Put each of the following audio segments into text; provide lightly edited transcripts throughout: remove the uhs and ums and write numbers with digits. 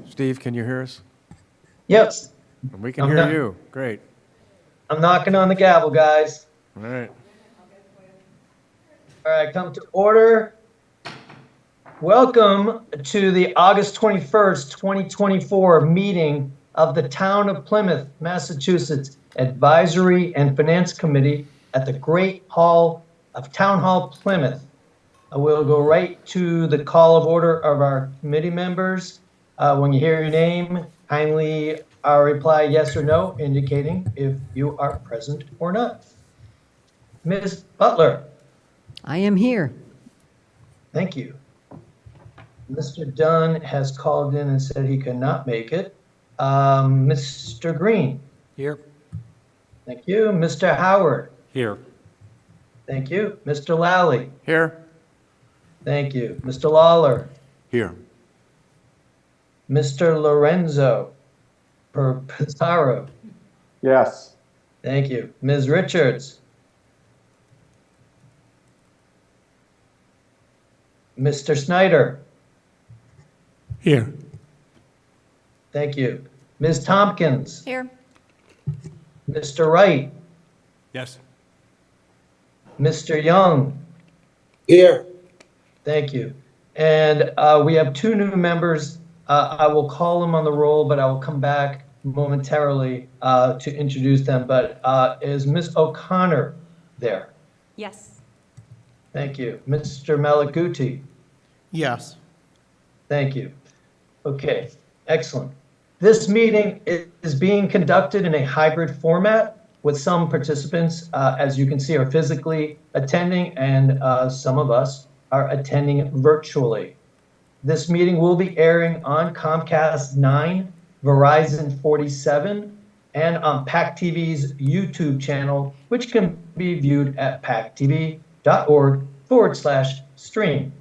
Steve, can you hear us? Yes. We can hear you. Great. I'm knocking on the gavel, guys. All right. All right, come to order. Welcome to the August 21st, 2024 meeting of the Town of Plymouth, Massachusetts Advisory and Finance Committee at the Great Hall of Town Hall, Plymouth. I will go right to the call of order of our committee members. When you hear your name, kindly reply yes or no, indicating if you are present or not. Ms. Butler. I am here. Thank you. Mr. Dunn has called in and said he cannot make it. Mr. Green. Here. Thank you. Mr. Howard. Here. Thank you. Mr. Lally. Here. Thank you. Mr. Lawler. Here. Mr. Lorenzo Pizarro. Yes. Thank you. Ms. Richards. Mr. Snyder. Here. Thank you. Ms. Tompkins. Here. Mr. Wright. Yes. Mr. Young. Here. Thank you. And we have two new members. I will call them on the roll, but I will come back momentarily to introduce them. But is Ms. O'Connor there? Yes. Thank you. Mr. Malaguti? Yes. Thank you. Okay, excellent. This meeting is being conducted in a hybrid format with some participants, as you can see, are physically attending, and some of us are attending virtually. This meeting will be airing on Comcast 9, Verizon 47, and on PAC TV's YouTube channel, which can be viewed at pactv.org/stream.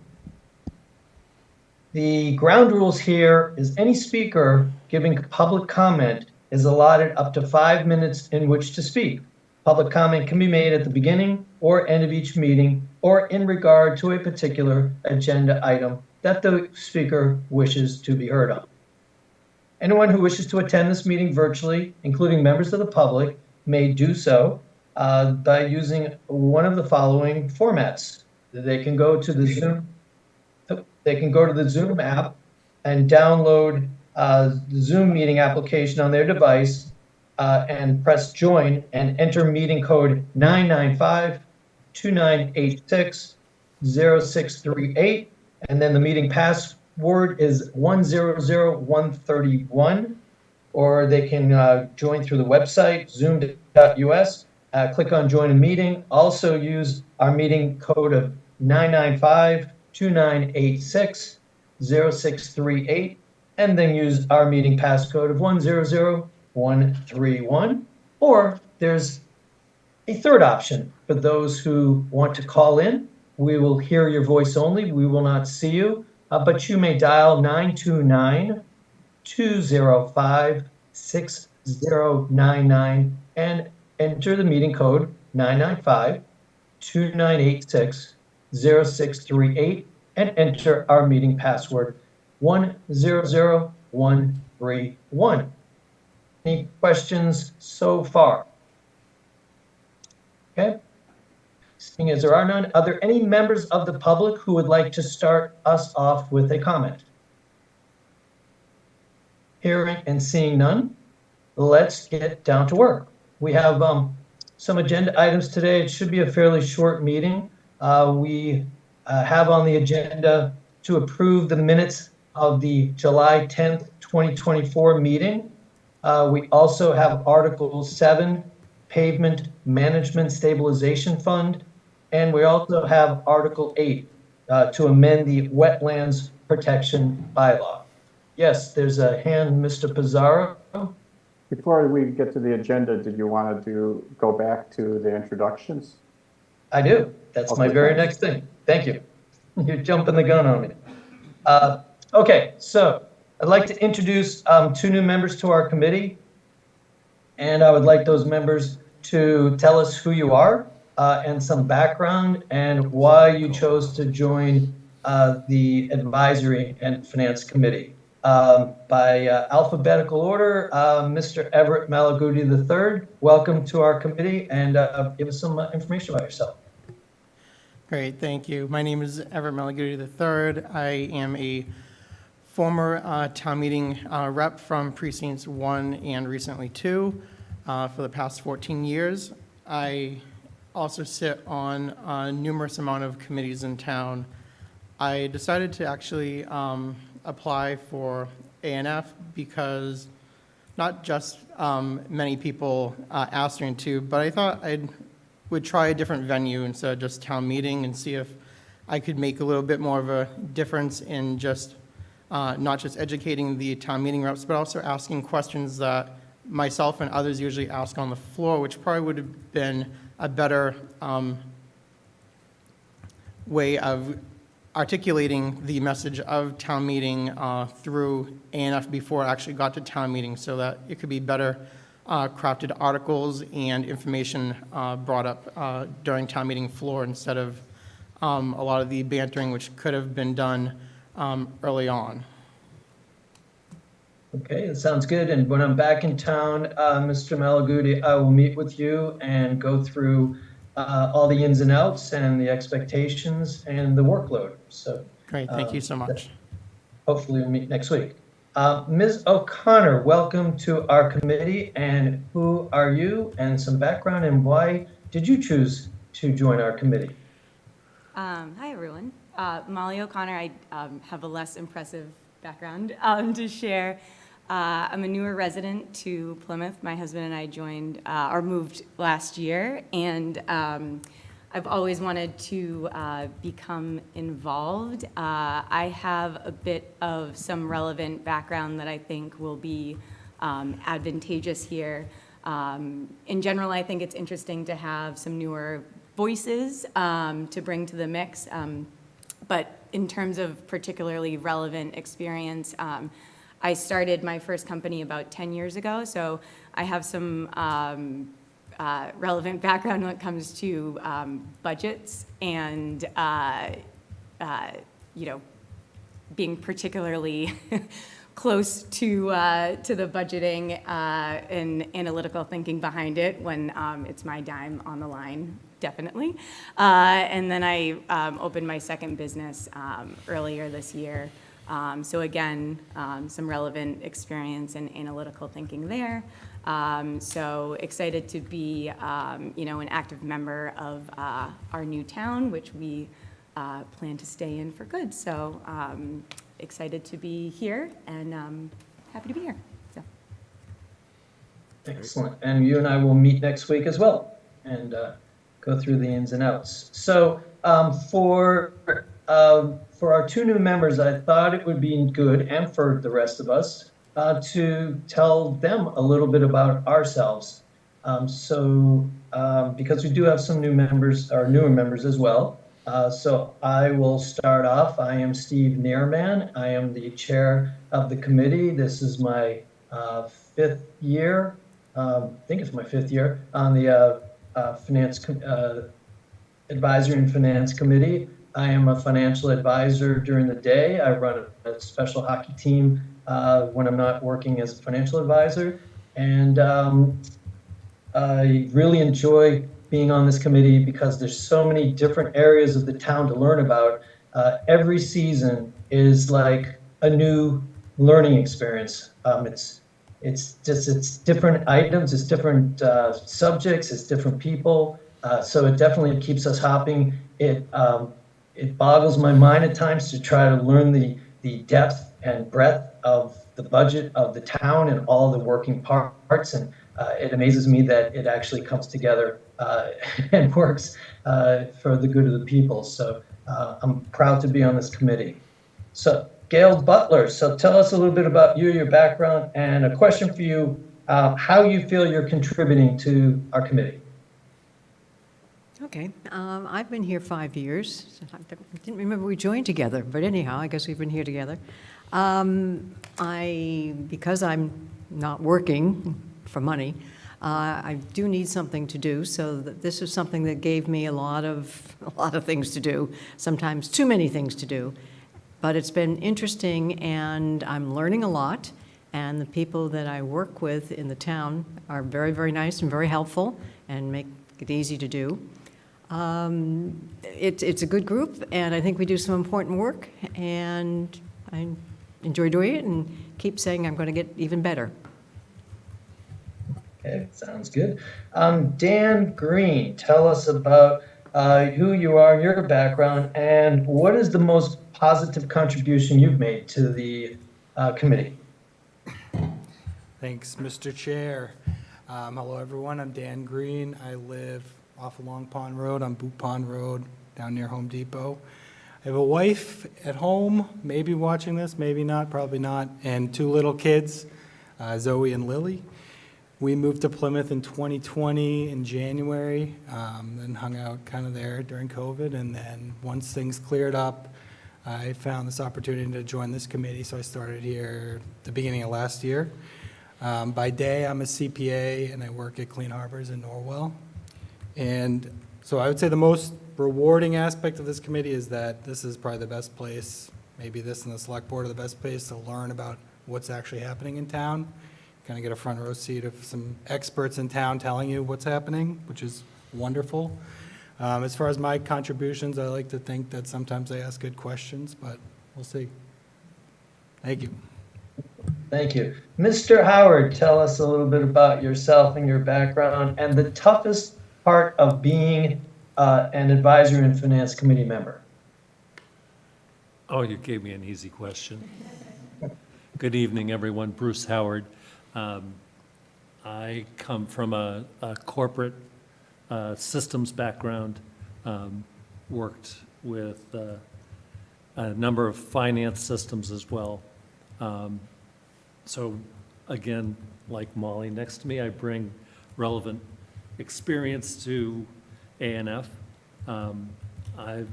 The ground rules here is any speaker giving public comment is allotted up to 5 minutes in which to speak. Public comment can be made at the beginning or end of each meeting or in regard to a particular agenda item that the speaker wishes to be heard on. Anyone who wishes to attend this meeting virtually, including members of the public, may do so by using one of the following formats. They can go to the Zoom app and download the Zoom meeting application on their device and press join and enter meeting code 995-2986-0638. And then the meeting password is 100131, or they can join through the website, zoom.us, click on join a meeting. Also use our meeting code of 995-2986-0638, and then use our meeting passcode of 100131. Or there's a third option for those who want to call in. We will hear your voice only. We will not see you, but you may dial 929-205-6099 and enter the meeting code 995-2986-0638 and enter our meeting password 100131. Any questions so far? Okay. Seeing as there are none, are there any members of the public who would like to start us off with a comment? Hearing and seeing none, let's get down to work. We have some agenda items today. It should be a fairly short meeting. We have on the agenda to approve the minutes of the July 10th, 2024 meeting. We also have Article 7, Pavement Management Stabilization Fund, and we also have Article 8 to amend the Wetlands Protection Bylaw. Yes, there's a hand, Mr. Pizarro. Before we get to the agenda, did you want to go back to the introductions? I do. That's Okay, my very thanks. next thing. Thank you. You're jumping the gun on me. Okay, so I'd like to introduce two new members to our committee. And I would like those members to tell us who you are and some background and why you chose to join the Advisory and Finance Committee. By alphabetical order, Mr. Everett Malaguti III, welcome to our committee, and give us some information about yourself. Great, thank you. My name is Everett Malaguti III. I am a former town meeting rep from precincts 1 and recently 2 for the past 14 years. I also sit on a numerous amount of committees in town. I decided to actually apply for ANF because not just many people asked me to, but I thought I would try a different venue instead of just town meeting and see if I could make a little bit more of a difference in just not just educating the town meeting reps, but also asking questions that myself and others usually ask on the floor, which probably would have been a better way of articulating the message of town meeting through ANF before it actually got to town meeting, so that it could be better crafted articles and information brought up during town meeting floor instead of a lot of the bantering which could have been done early on. Okay, that sounds good. And when I'm back in town, Mr. Malaguti, I will meet with you and go through all the ins and outs and the expectations and the workload. So Great, thank you so much. hopefully we'll meet next week. Ms. O'Connor, welcome to our committee. And who are you, and some background, and why did you choose to join our committee? Hi, everyone. Molly O'Connor. I have a less impressive background to share. I'm a newer resident to Plymouth. My husband and I joined or moved last year, and I've always wanted to become involved. I have a bit of some relevant background that I think will be advantageous here. In general, I think it's interesting to have some newer voices to bring to the mix. But in terms of particularly relevant experience, I started my first company about 10 years ago, so I have some relevant background when it comes to budgets and, being particularly close to the budgeting and analytical thinking behind it when it's my dime on the line, definitely. And then I opened my second business earlier this year. So again, some relevant experience in analytical thinking there. So excited to be, an active member of our new town, which we plan to stay in for good. So excited to be here and happy to be here. So. Excellent. And you and I will meet next week as well and go through the ins and outs. So for our two new members, I thought it would be good, and for the rest of us, to tell them a little bit about ourselves. Because we do have some new members, or newer members as well. So I will start off. I am Steve Neerman. I am the chair of the committee. This is my fifth year. I think it's my fifth year on the Advisory and Finance Committee. I am a financial advisor during the day. I run a special hockey team when I'm not working as a financial advisor. And I really enjoy being on this committee because there's so many different areas of the town to learn about. Every season is like a new learning experience. It's different items, it's different subjects, it's different people. So it definitely keeps us hopping. It boggles my mind at times to try to learn the depth and breadth of the budget of the town and all the working parts. And it amazes me that it actually comes together and works for the good of the people. So I'm proud to be on this committee. So Gail Butler, so tell us a little bit about you, your background, and a question for you, how you feel you're contributing to our committee. Okay, I've been here 5 years. I didn't remember we joined together, but anyhow, I guess we've been here together. Because I'm not working for money, I do need something to do, so this is something that gave me a lot of things to do, sometimes too many things to do. But it's been interesting, and I'm learning a lot, and the people that I work with in the town are very, very nice and very helpful and make it easy to do. It's a good group, and I think we do some important work, and I enjoy doing it and keep saying I'm going to get even better. Okay, sounds good. Dan Green, tell us about who you are, your background, and what is the most positive contribution you've made to the committee? Thanks, Mr. Chair. Hello, everyone. I'm Dan Green. I live off of Long Pond Road on Boot Pond Road down near Home Depot. I have a wife at home, maybe watching this, maybe not, probably not, and 2 little kids, Zoe and Lily. We moved to Plymouth in 2020 in January, and hung out kind of there during COVID. And then once things cleared up, I found this opportunity to join this committee, so I started here at the beginning of last year. By day, I'm a CPA, and I work at Clean Harbors in Norwell. And so I would say the most rewarding aspect of this committee is that this is probably the best place, maybe this and the select board are the best place to learn about what's actually happening in town. Kind of get a front row seat of some experts in town telling you what's happening, which is wonderful. As far as my contributions, I like to think that sometimes I ask good questions, but we'll see. Thank you. Thank you. Mr. Howard, tell us a little bit about yourself and your background and the toughest part of being an advisory and finance committee member. Oh, you gave me an easy question. Good evening, everyone. Bruce Howard. I come from a corporate systems background, worked with a number of finance systems as well. So again, like Molly next to me, I bring relevant experience to A&F. I've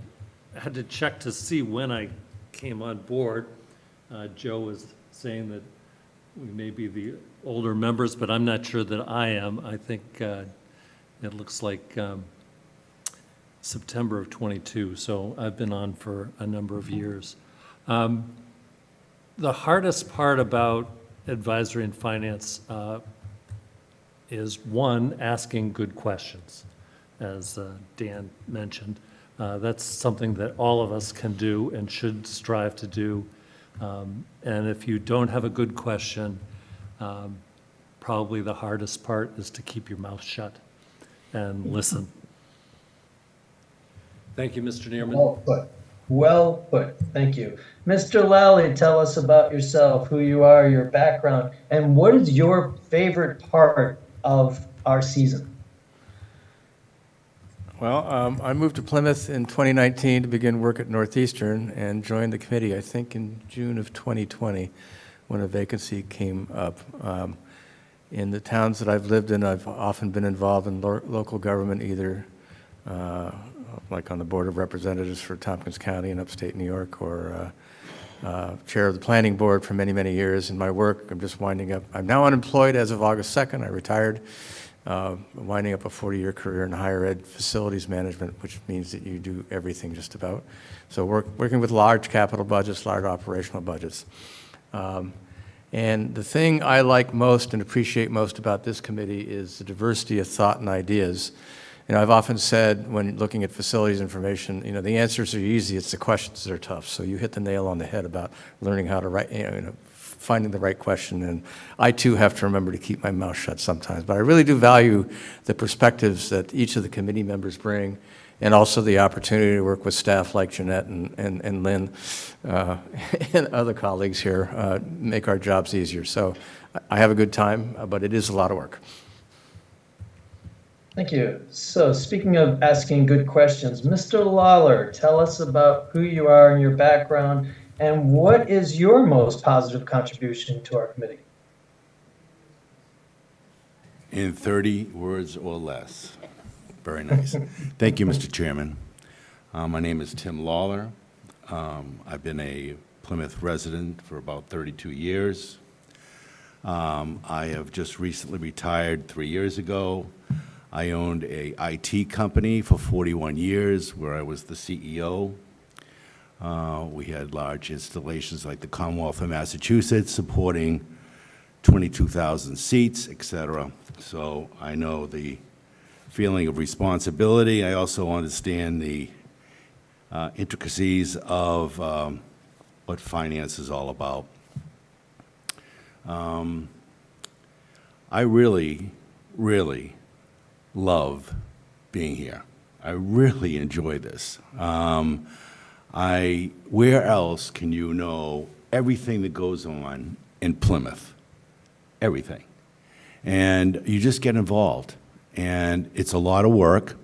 had to check to see when I came on board. Joe was saying that we may be the older members, but I'm not sure that I am. I think it looks like September of '22, so I've been on for a number of years. The hardest part about advisory and finance is, one, asking good questions, as Dan mentioned. That's something that all of us can do and should strive to do. And if you don't have a good question, probably the hardest part is to keep your mouth shut and listen. Thank you, Mr. Neerman. Well put. Well put. Thank you. Mr. Lally, tell us about yourself, who you are, your background, and what is your favorite part of our season? Well, I moved to Plymouth in 2019 to begin work at Northeastern and joined the committee, I think, in June of 2020 when a vacancy came up. In the towns that I've lived in, I've often been involved in local government, either like on the Board of Representatives for Tompkins County in upstate New York, or chair of the planning board for many, many years. In my work, I'm just winding up. I'm now unemployed as of August 2nd. I retired, winding up a 40-year career in higher ed facilities management, which means that you do everything just about. So working with large capital budgets, large operational budgets. And the thing I like most and appreciate most about this committee is the diversity of thought and ideas. You know, I've often said when looking at facilities information, you know, the answers are easy, it's the questions that are tough. So you hit the nail on the head about learning how to write, finding the right question. And I too have to remember to keep my mouth shut sometimes. But I really do value the perspectives that each of the committee members bring, and also the opportunity to work with staff like Jeanette and Lynn and other colleagues here, make our jobs easier. So I have a good time, but it is a lot of work. Thank you. So speaking of asking good questions, Mr. Lawler, tell us about who you are and your background, and what is your most positive contribution to our committee? In 30 words or less. Very nice. Thank you, Mr. Chairman. My name is Tim Lawler. I've been a Plymouth resident for about 32 years. I have just recently retired 3 years ago. I owned a IT company for 41 years where I was the CEO. We had large installations like the Commonwealth of Massachusetts supporting 22,000 seats, et cetera. So I know the feeling of responsibility. I also understand the intricacies of what finance is all about. I really, really love being here. I really enjoy this. Where else can you know everything that goes on in Plymouth? Everything. And you just get involved. And it's a lot of work.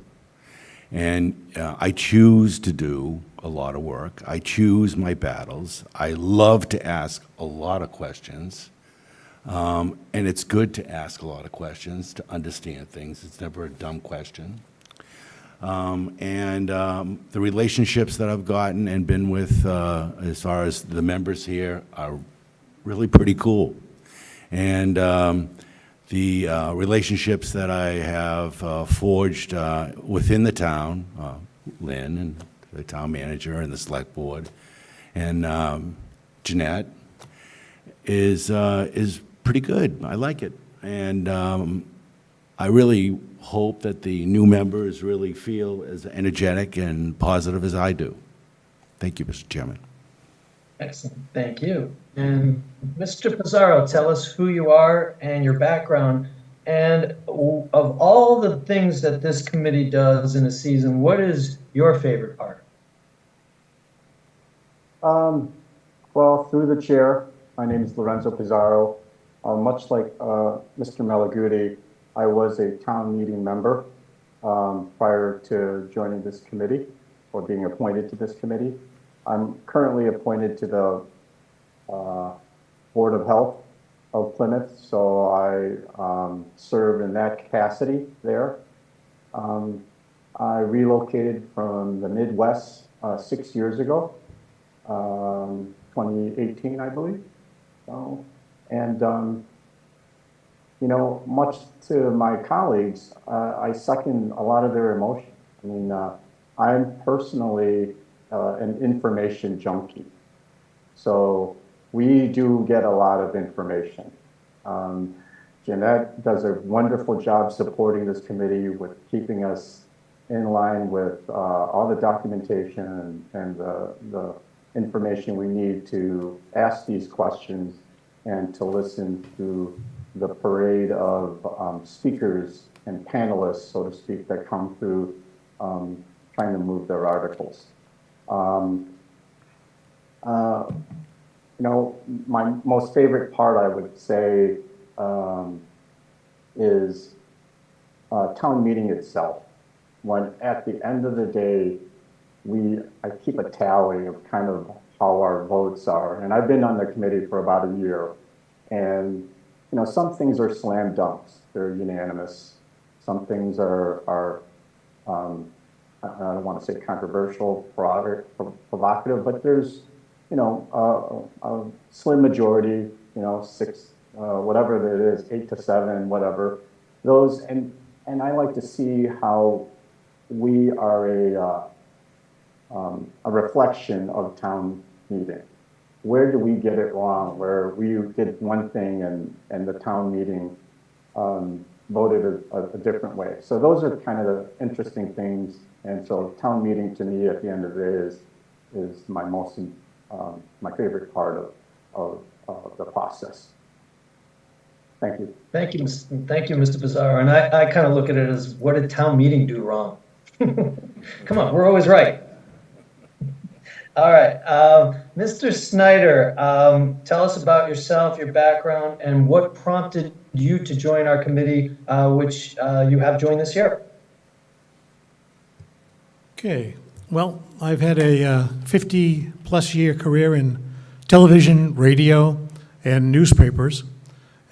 And I choose to do a lot of work. I choose my battles. I love to ask a lot of questions. And it's good to ask a lot of questions to understand things. It's never a dumb question. The relationships that I've gotten and been with, as far as the members here, are really pretty cool. And the relationships that I have forged within the town, Lynn and the town manager and the select board, and Jeanette, is pretty good. I like it. And I really hope that the new members really feel as energetic and positive as I do. Thank you, Mr. Chairman. Excellent, thank you. And Mr. Pizarro, tell us who you are and your background. And of all the things that this committee does in a season, what is your favorite part? Well, through the chair, my name is Lorenzo Pizarro. Much like Mr. Malaguti, I was a town meeting member prior to joining this committee or being appointed to this committee. I'm currently appointed to the Board of Health of Plymouth, so I serve in that capacity there. I relocated from the Midwest 6 years ago, 2018, I believe. So, and you know, much to my colleagues, I second a lot of their emotion. I mean, I'm personally an information junkie. So we do get a lot of information. Jeanette does a wonderful job supporting this committee with keeping us in line with all the documentation and the information we need to ask these questions and to listen to the parade of speakers and panelists, so to speak, that come through trying to move their articles. You know, my most favorite part, I would say, is town meeting itself. When at the end of the day, I keep a tally of kind of how our votes are. And I've been on the committee for about a year. And, you know, some things are slam dunks. They're unanimous. Some things are I don't want to say controversial, provocative, but there's, you know, a slim majority, you know, 6, whatever it is, 8 to 7, whatever. Those, and I like to see how we are a reflection of town meeting. Where do we get it wrong? Where we did one thing and the town meeting voted a different way. So those are kind of the interesting things. And so town meeting to me at the end of the day is my most my favorite part of the process. Thank you. Thank you, Mr. Pizarro. And I kind of look at it as, what did town meeting do wrong? Come on, we're always right. All right, Mr. Snyder, tell us about yourself, your background, and what prompted you to join our committee, which you have joined this year. Okay, well, I've had a 50-plus year career in television, radio, and newspapers,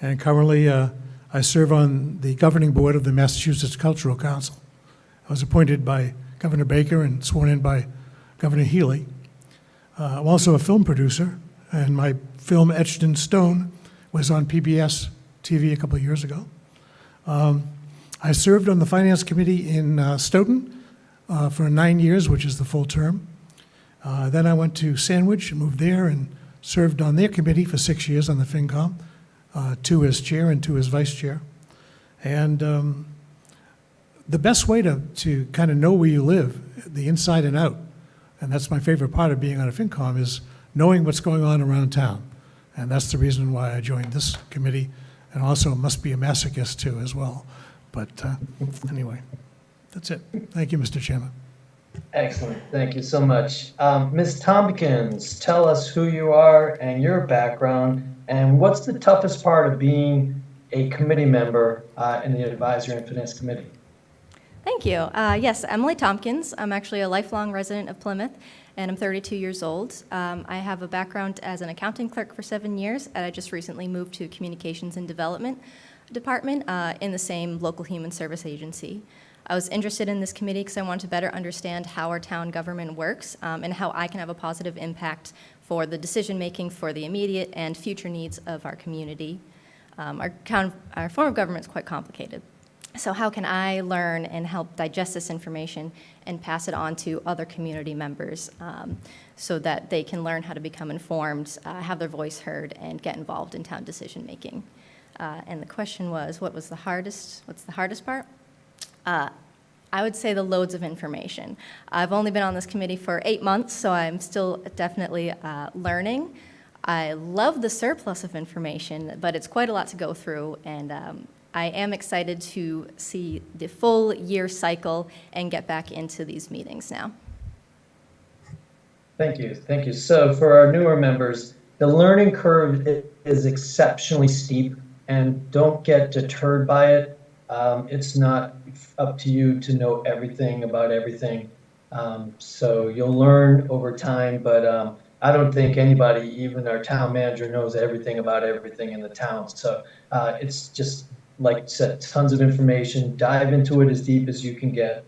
and currently I serve on the governing board of the Massachusetts Cultural Council. I was appointed by Governor Baker and sworn in by Governor Healy. I'm also a film producer, and my film Etched in Stone was on PBS TV a couple of years ago. I served on the Finance Committee in Stoughton for 9 years, which is the full term. Then I went to Sandwich and moved there and served on their committee for 6 years on the FinCom, 2 as chair and 2 as vice chair. And the best way to kind of know where you live, the inside and out, and that's my favorite part of being on a FinCom, is knowing what's going on around town. And that's the reason why I joined this committee, and also must be a masochist too as well. But anyway, that's it. Thank you, Mr. Chairman. Excellent. Thank you so much. Ms. Tompkins, tell us who you are and your background, and what's the toughest part of being a committee member in the Advisory and Finance Committee? Thank you. Yes, Emily Tompkins. I'm actually a lifelong resident of Plymouth, and I'm 32 years old. I have a background as an accounting clerk for 7 years, and I just recently moved to Communications and Development Department in the same local human service agency. I was interested in this committee because I wanted to better understand how our town government works and how I can have a positive impact for the decision-making for the immediate and future needs of our community. Our form of government is quite complicated. So how can I learn and help digest this information and pass it on to other community members so that they can learn how to become informed, have their voice heard, and get involved in town decision-making? And the question was, what's the hardest part? I would say the loads of information. I've only been on this committee for 8 months, so I'm still definitely learning. I love the surplus of information, but it's quite a lot to go through, and I am excited to see the full year cycle and get back into these meetings now. Thank you. Thank you. So for our newer members, the learning curve is exceptionally steep, and don't get deterred by it. It's not up to you to know everything about everything. So you'll learn over time, but I don't think anybody, even our town manager, knows everything about everything in the town. So it's just, like you said, tons of information. Dive into it as deep as you can get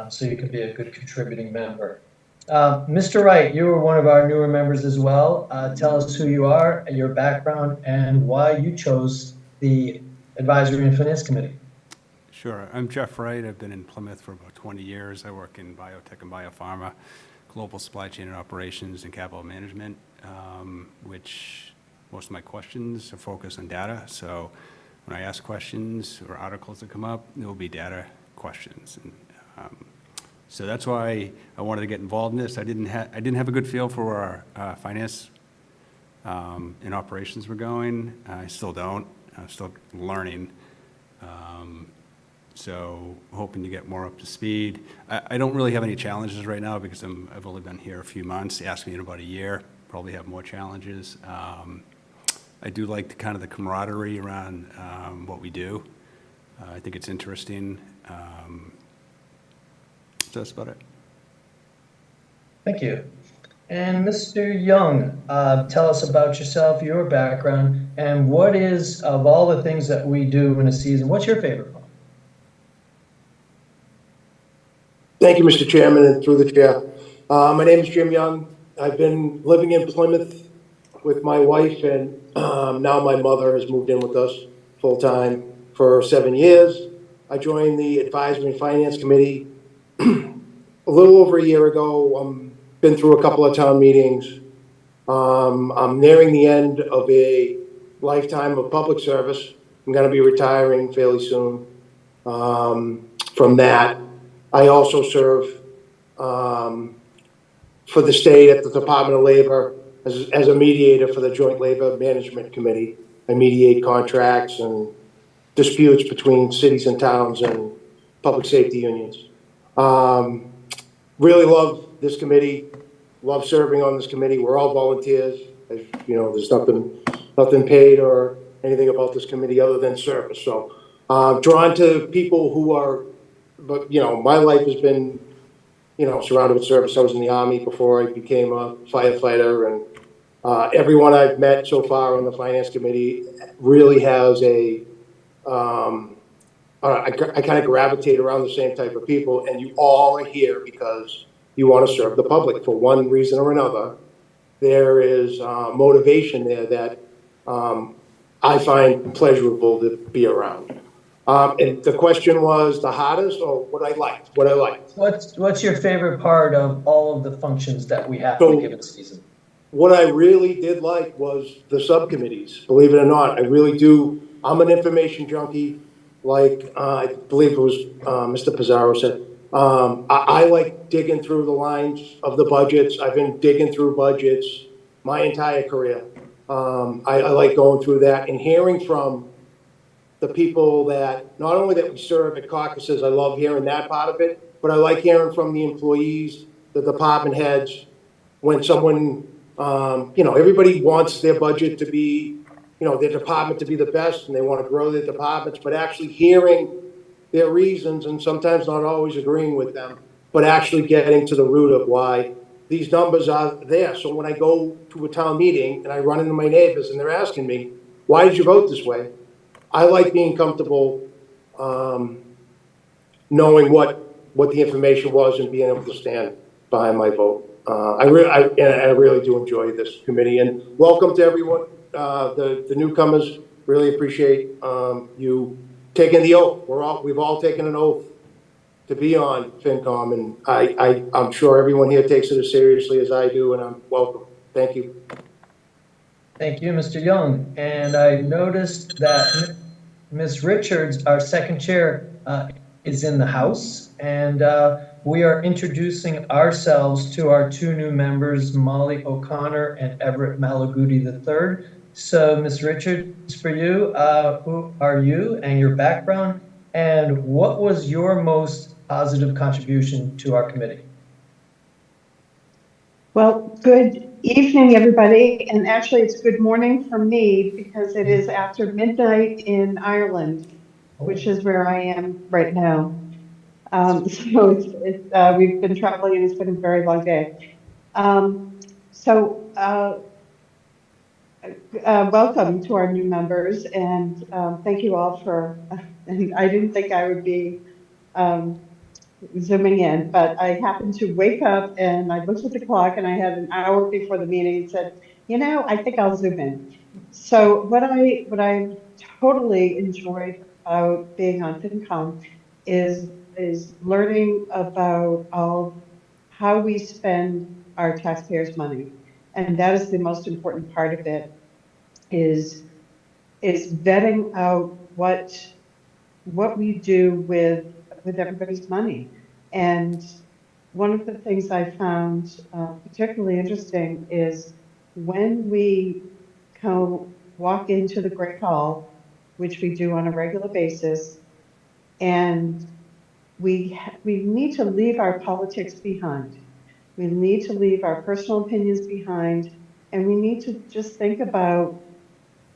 so you can be a good contributing member. Mr. Wright, you are one of our newer members as well. Tell us who you are, your background, and why you chose the Advisory and Finance Committee. Sure. I'm Jeff Wright. I've been in Plymouth for about 20 years. I work in biotech and biopharma, global supply chain and operations, and capital management, which most of my questions are focused on data. So when I ask questions or articles that come up, there will be data questions. And, so that's why I wanted to get involved in this. I didn't have a good feel for where our finance and operations were going. I still don't. I'm still learning. So hoping to get more up to speed. I don't really have any challenges right now because I've only been here a few months. Ask me in about a year, probably have more challenges. I do like the camaraderie around what we do. I think it's interesting. So that's about it. Thank you. And Mr. Young, tell us about yourself, your background, and what is, of all the things that we do in a season, what's your favorite one? Thank you, Mr. Chairman, and through the chair. My name is Jim Young. I've been living in Plymouth with my wife, and now my mother has moved in with us full-time for 7 years. I joined the Advisory and Finance Committee a little over a year ago. Been through a couple of town meetings. I'm nearing the end of a lifetime of public service. I'm going to be retiring fairly soon from that. I also serve for the state at the Department of Labor as a mediator for the Joint Labor Management Committee. I mediate contracts and disputes between cities and towns and public safety unions. Really love this committee, love serving on this committee. We're all volunteers. As you know, there's nothing paid or anything about this committee other than service. So drawn to people who are, but my life has been, surrounded with service. I was in the Army before I became a firefighter, and everyone I've met so far on the Finance Committee really has I kind of gravitate around the same type of people, and you all are here because you want to serve the public for one reason or another. There is motivation there that I find pleasurable to be around. And the question was the hardest or what I liked, what I liked. What's your favorite part of all of the functions that we have in a given season? What I really did like was the subcommittees, believe it or not. I really do. I'm an information junkie, like I believe it was Mr. Pizarro said. I like digging through the lines of the budgets. I've been digging through budgets my entire career. I like going through that and hearing from the people that, not only that we serve at caucuses, I love hearing that part of it, but I like hearing from the employees, the department heads, when someone, everybody wants their budget to be, their department to be the best, and they want to grow their departments, but actually hearing their reasons, and sometimes not always agreeing with them, but actually getting to the root of why these numbers are there. So when I go to a town meeting and I run into my neighbors and they're asking me, why did you vote this way? I like being comfortable, knowing what the information was and being able to stand behind my vote. I really do enjoy this committee, and welcome to everyone, the newcomers. Really appreciate you taking the oath. We've all taken an oath to be on FinCom, and I'm sure everyone here takes it as seriously as I do, and I'm welcome. Thank you. Thank you, Mr. Young. And I noticed that Ms. Richards, our second chair, is in the house, and we are introducing ourselves to our two new members, Molly O'Connor and Everett Malaguti III. So, Ms. Richards, for you, who are you and your background, and what was your most positive contribution to our committee? Well, good evening, everybody. And actually, it's good morning for me because it is after midnight in Ireland, which is where I am right now. So we've been traveling and it's been a very long day. Welcome to our new members, and thank you all for, and I didn't think I would be zooming in, but I happened to wake up and I looked at the clock and I had an hour before the meeting and said, I think I'll zoom in. So what I totally enjoyed about being on FinCom is learning about how we spend our taxpayers' money. And that is the most important part of it, is vetting out what we do with everybody's money. And one of the things I found particularly interesting is when we walk into the Great Hall, which we do on a regular basis, and we need to leave our politics behind. We need to leave our personal opinions behind, and we need to just think about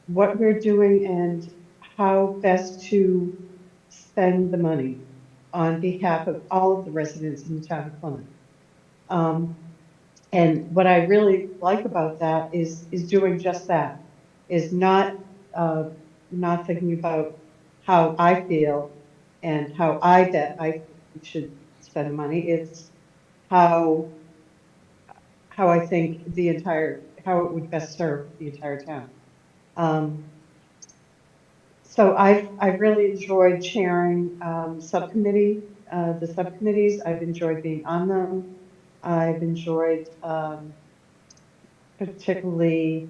what we're doing and how best to spend the money on behalf of all of the residents in the town of Plymouth. And what I really like about that is doing just that, is not thinking about how I feel and how I bet I should spend money. It's how I think how it would best serve the entire town. So I've really enjoyed chairing the subcommittees. I've enjoyed being on them. I've enjoyed particularly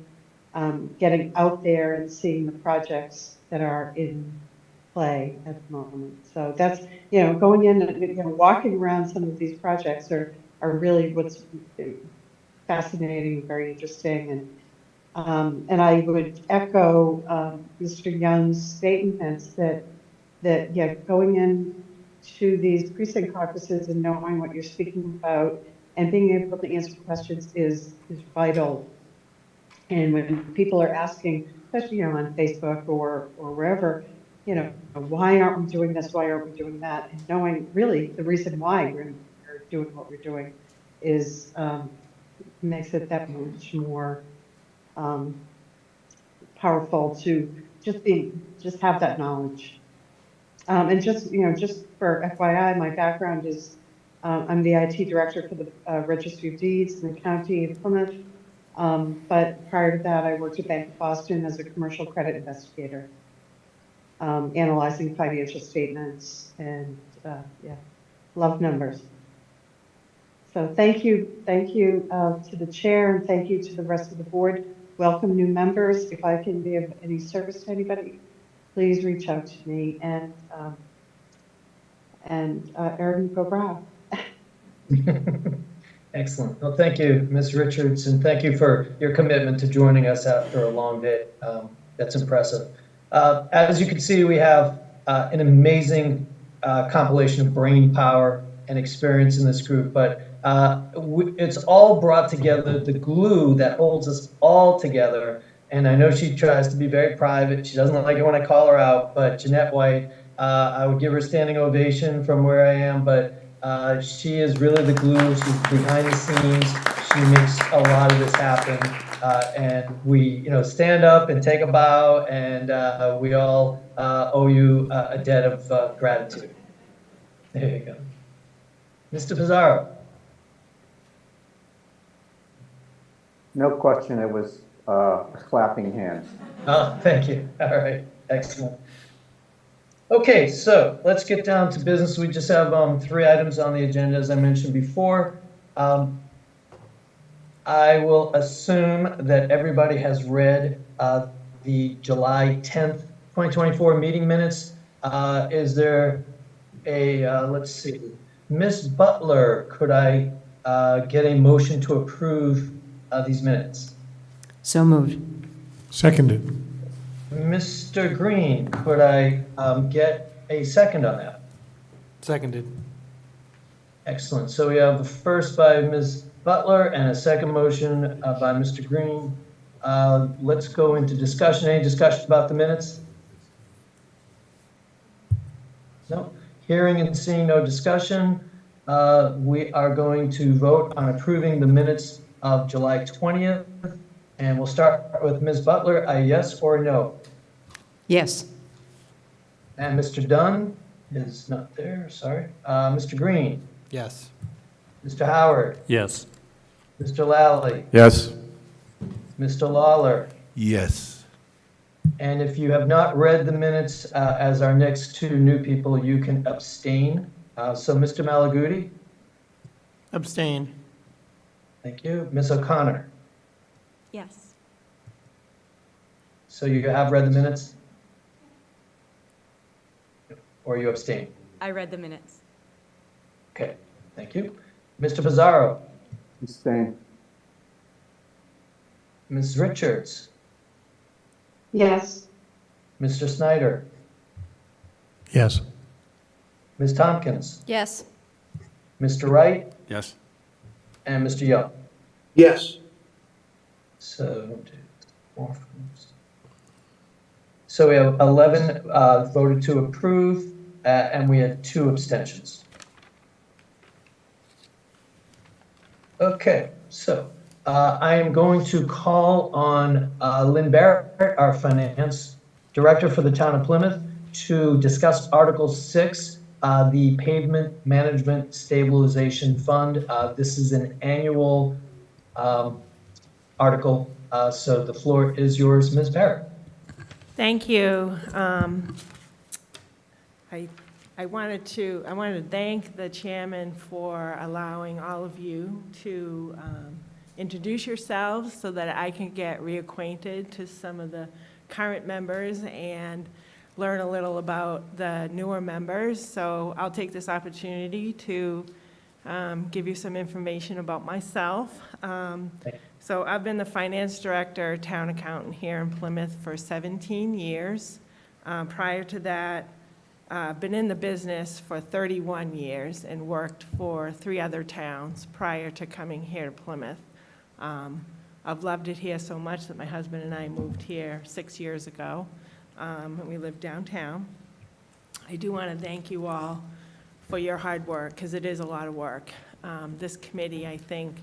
getting out there and seeing the projects that are in play at the moment. So that's, going in and, walking around some of these projects are really what's fascinating, very interesting. And I would echo Mr. Young's statements that going in to these precinct caucuses and knowing what you're speaking about and being able to answer questions is vital. And when people are asking, especially on Facebook or wherever, why aren't we doing this? Why aren't we doing that? And knowing really the reason why we're doing what we're doing is makes it that much more powerful to just have that knowledge. And just for FYI, my background is I'm the IT director for the Registry of Deeds in the County of Plymouth. But prior to that, I worked at Bank of Boston as a commercial credit investigator. analyzing financial statements, and yeah, love numbers. So thank you to the chair, and thank you to the rest of the board. Welcome new members. If I can be of any service to anybody, please reach out to me. And Erin, go Bravo. Excellent. Well, thank you, Ms. Richards, and thank you for your commitment to joining us after a long day. That's impressive. As you can see, we have an amazing compilation of brain power and experience in this group, but it's all brought together, the glue that holds us all together. And I know she tries to be very private. She doesn't like it when I call her out, but Jeanette White, I would give her a standing ovation from where I am, but she is really the glue. She's behind the scenes. She makes a lot of this happen. And we, stand up and take a bow, and we all owe you a debt of gratitude. There you go. Mr. Pizarro. No question, it was clapping hands. Oh, thank you. All right, excellent. Okay, so let's get down to business. We just have 3 items on the agenda, as I mentioned before. I will assume that everybody has read the July 10th, 2024 meeting minutes. Is there let's see, Ms. Butler, could I get a motion to approve these minutes? So moved. Seconded. Mr. Green, could I get a second on that? Seconded. Excellent. So we have the first by Ms. Butler and a second motion by Mr. Green. Let's go into discussion. Any discussion about the minutes? No. Hearing and seeing no discussion, we are going to vote on approving the minutes of July 20th. And we'll start with Ms. Butler, a yes or a no? Yes. And Mr. Dunn is not there, sorry. Mr. Green, Yes. Mr. Howard, Yes. Mr. Lally, Yes. Mr. Lawler. Yes. And if you have not read the minutes as our next 2 new people, you can abstain. So Mr. Malaguti, Abstain. thank you. Ms. O'Connor, Yes. so you have read the minutes? Or you abstain? I read the minutes. Okay, thank you. Mr. Pizarro, Abstain. Ms. Richards, Yes. Mr. Snyder, Yes. Ms. Tompkins, Yes. Mr. Wright, Yes. and Mr. Young. Yes. So, 4, 5, 6. So we have 11 voted to approve, and we had 2 abstentions. Okay, so I am going to call on Lynn Barrett, our finance director for the town of Plymouth, to discuss Article 6, the Pavement Management Stabilization Fund. This is an annual article, so the floor is yours, Ms. Barrett. Thank you. I wanted to thank the chairman for allowing all of you to introduce yourselves so that I can get reacquainted to some of the current members and learn a little about the newer members. So I'll take this opportunity to give you some information about myself. So I've been the finance director, town accountant here in Plymouth for 17 years. Prior to that, I've been in the business for 31 years and worked for 3 other towns prior to coming here to Plymouth. I've loved it here so much that my husband and I moved here 6 years ago, and we live downtown. I do want to thank you all for your hard work, because it is a lot of work. This committee, I think,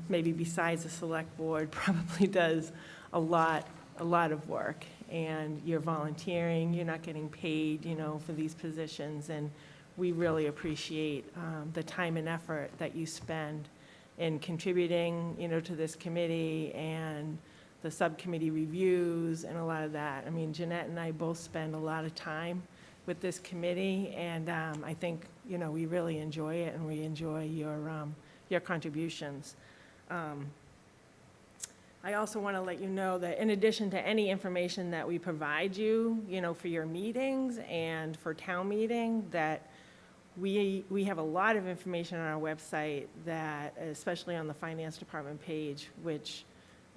maybe besides the select board, probably does a lot of work. And you're volunteering, you're not getting paid, for these positions. And we really appreciate the time and effort that you spend in contributing, to this committee and the subcommittee reviews and a lot of that. I mean, Jeanette and I both spend a lot of time with this committee, and I think, you know, we really enjoy it, and we enjoy your contributions. I also want to let you know that in addition to any information that we provide you, you know, for your meetings and for town meeting, that we have a lot of information on our website that, especially on the finance department page, which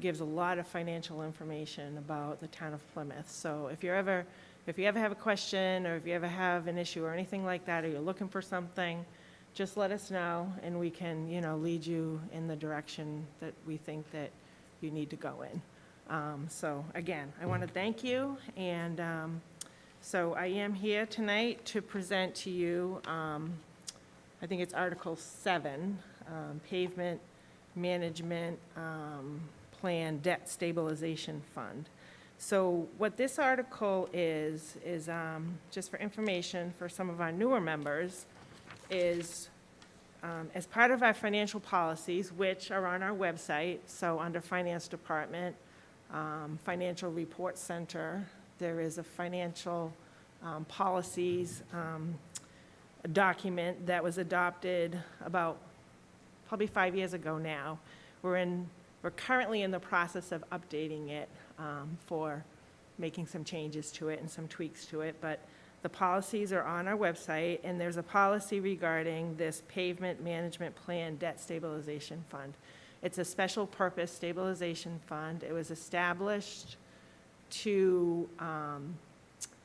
gives a lot of financial information about the town of Plymouth. So if you ever have a question, or if you ever have an issue or anything like that, or you're looking for something, just let us know, and we can, you know, lead you in the direction that we think that you need to go in. So again, I want to thank you, and so I am here tonight to present to you, I think it's Article 7, Pavement Management Plan Debt Stabilization Fund. So what this article is just for information for some of our newer members, is as part of our financial policies, which are on our website, so under Finance Department, Financial Report Center, there is a financial policies document that was adopted about probably 5 years ago now. We're currently in the process of updating it for making some changes to it and some tweaks to it, but the policies are on our website, and there's a policy regarding this Pavement Management Plan Debt Stabilization Fund. It's a special purpose stabilization fund. It was established to,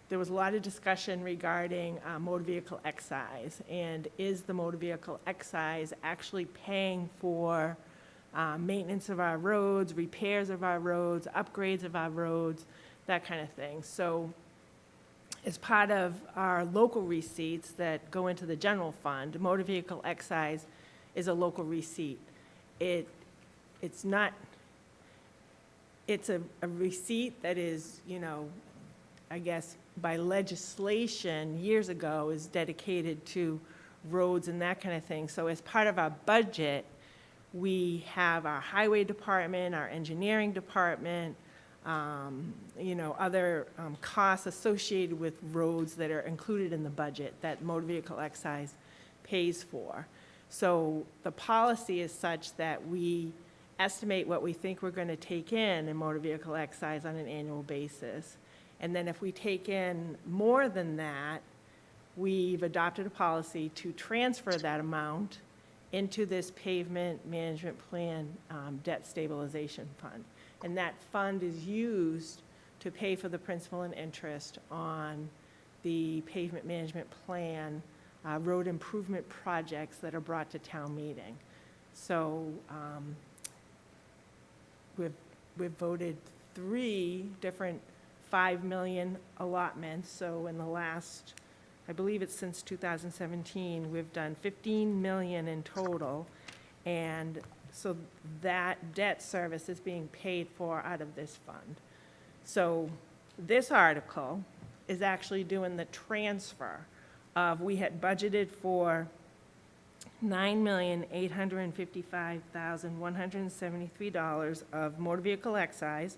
there was a lot of discussion regarding motor vehicle excise, and is the motor vehicle excise actually paying for maintenance of our roads, repairs of our roads, upgrades of our roads, that kind of thing. So as part of our local receipts that go into the general fund, motor vehicle excise is a local receipt. It's a receipt that is, you know, I guess by legislation years ago is dedicated to roads and that kind of thing. So as part of our budget, we have our highway department, our engineering department, you know, other costs associated with roads that are included in the budget that motor vehicle excise pays for. So the policy is such that we estimate what we think we're going to take in motor vehicle excise on an annual basis. And then if we take in more than that, we've adopted a policy to transfer that amount into this Pavement Management Plan Debt Stabilization Fund. And that fund is used to pay for the principal and interest on the pavement management plan, road improvement projects that are brought to town meeting. So we've voted 3 different 5 million allotments. So in the last, I believe it's since 2017, we've done 15 million in total. And so that debt service is being paid for out of this fund. So this article is actually doing the transfer of, we had budgeted for $9,855,173 of motor vehicle excise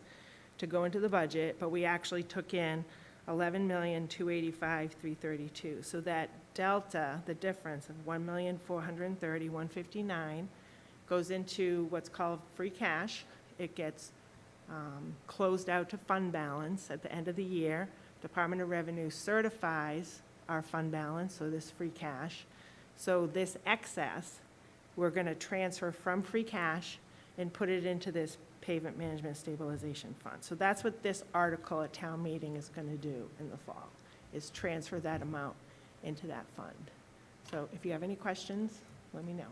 to go into the budget, but we actually took in $11,285,332. So that delta, the difference of $1,430,159, goes into what's called free cash. It gets closed out to fund balance at the end of the year. Department of Revenue certifies our fund balance, so this free cash. So this excess, we're going to transfer from free cash and put it into this Pavement Management Stabilization Fund. So that's what this article at town meeting is going to do in the fall, is transfer that amount into that fund. So if you have any questions, let me know.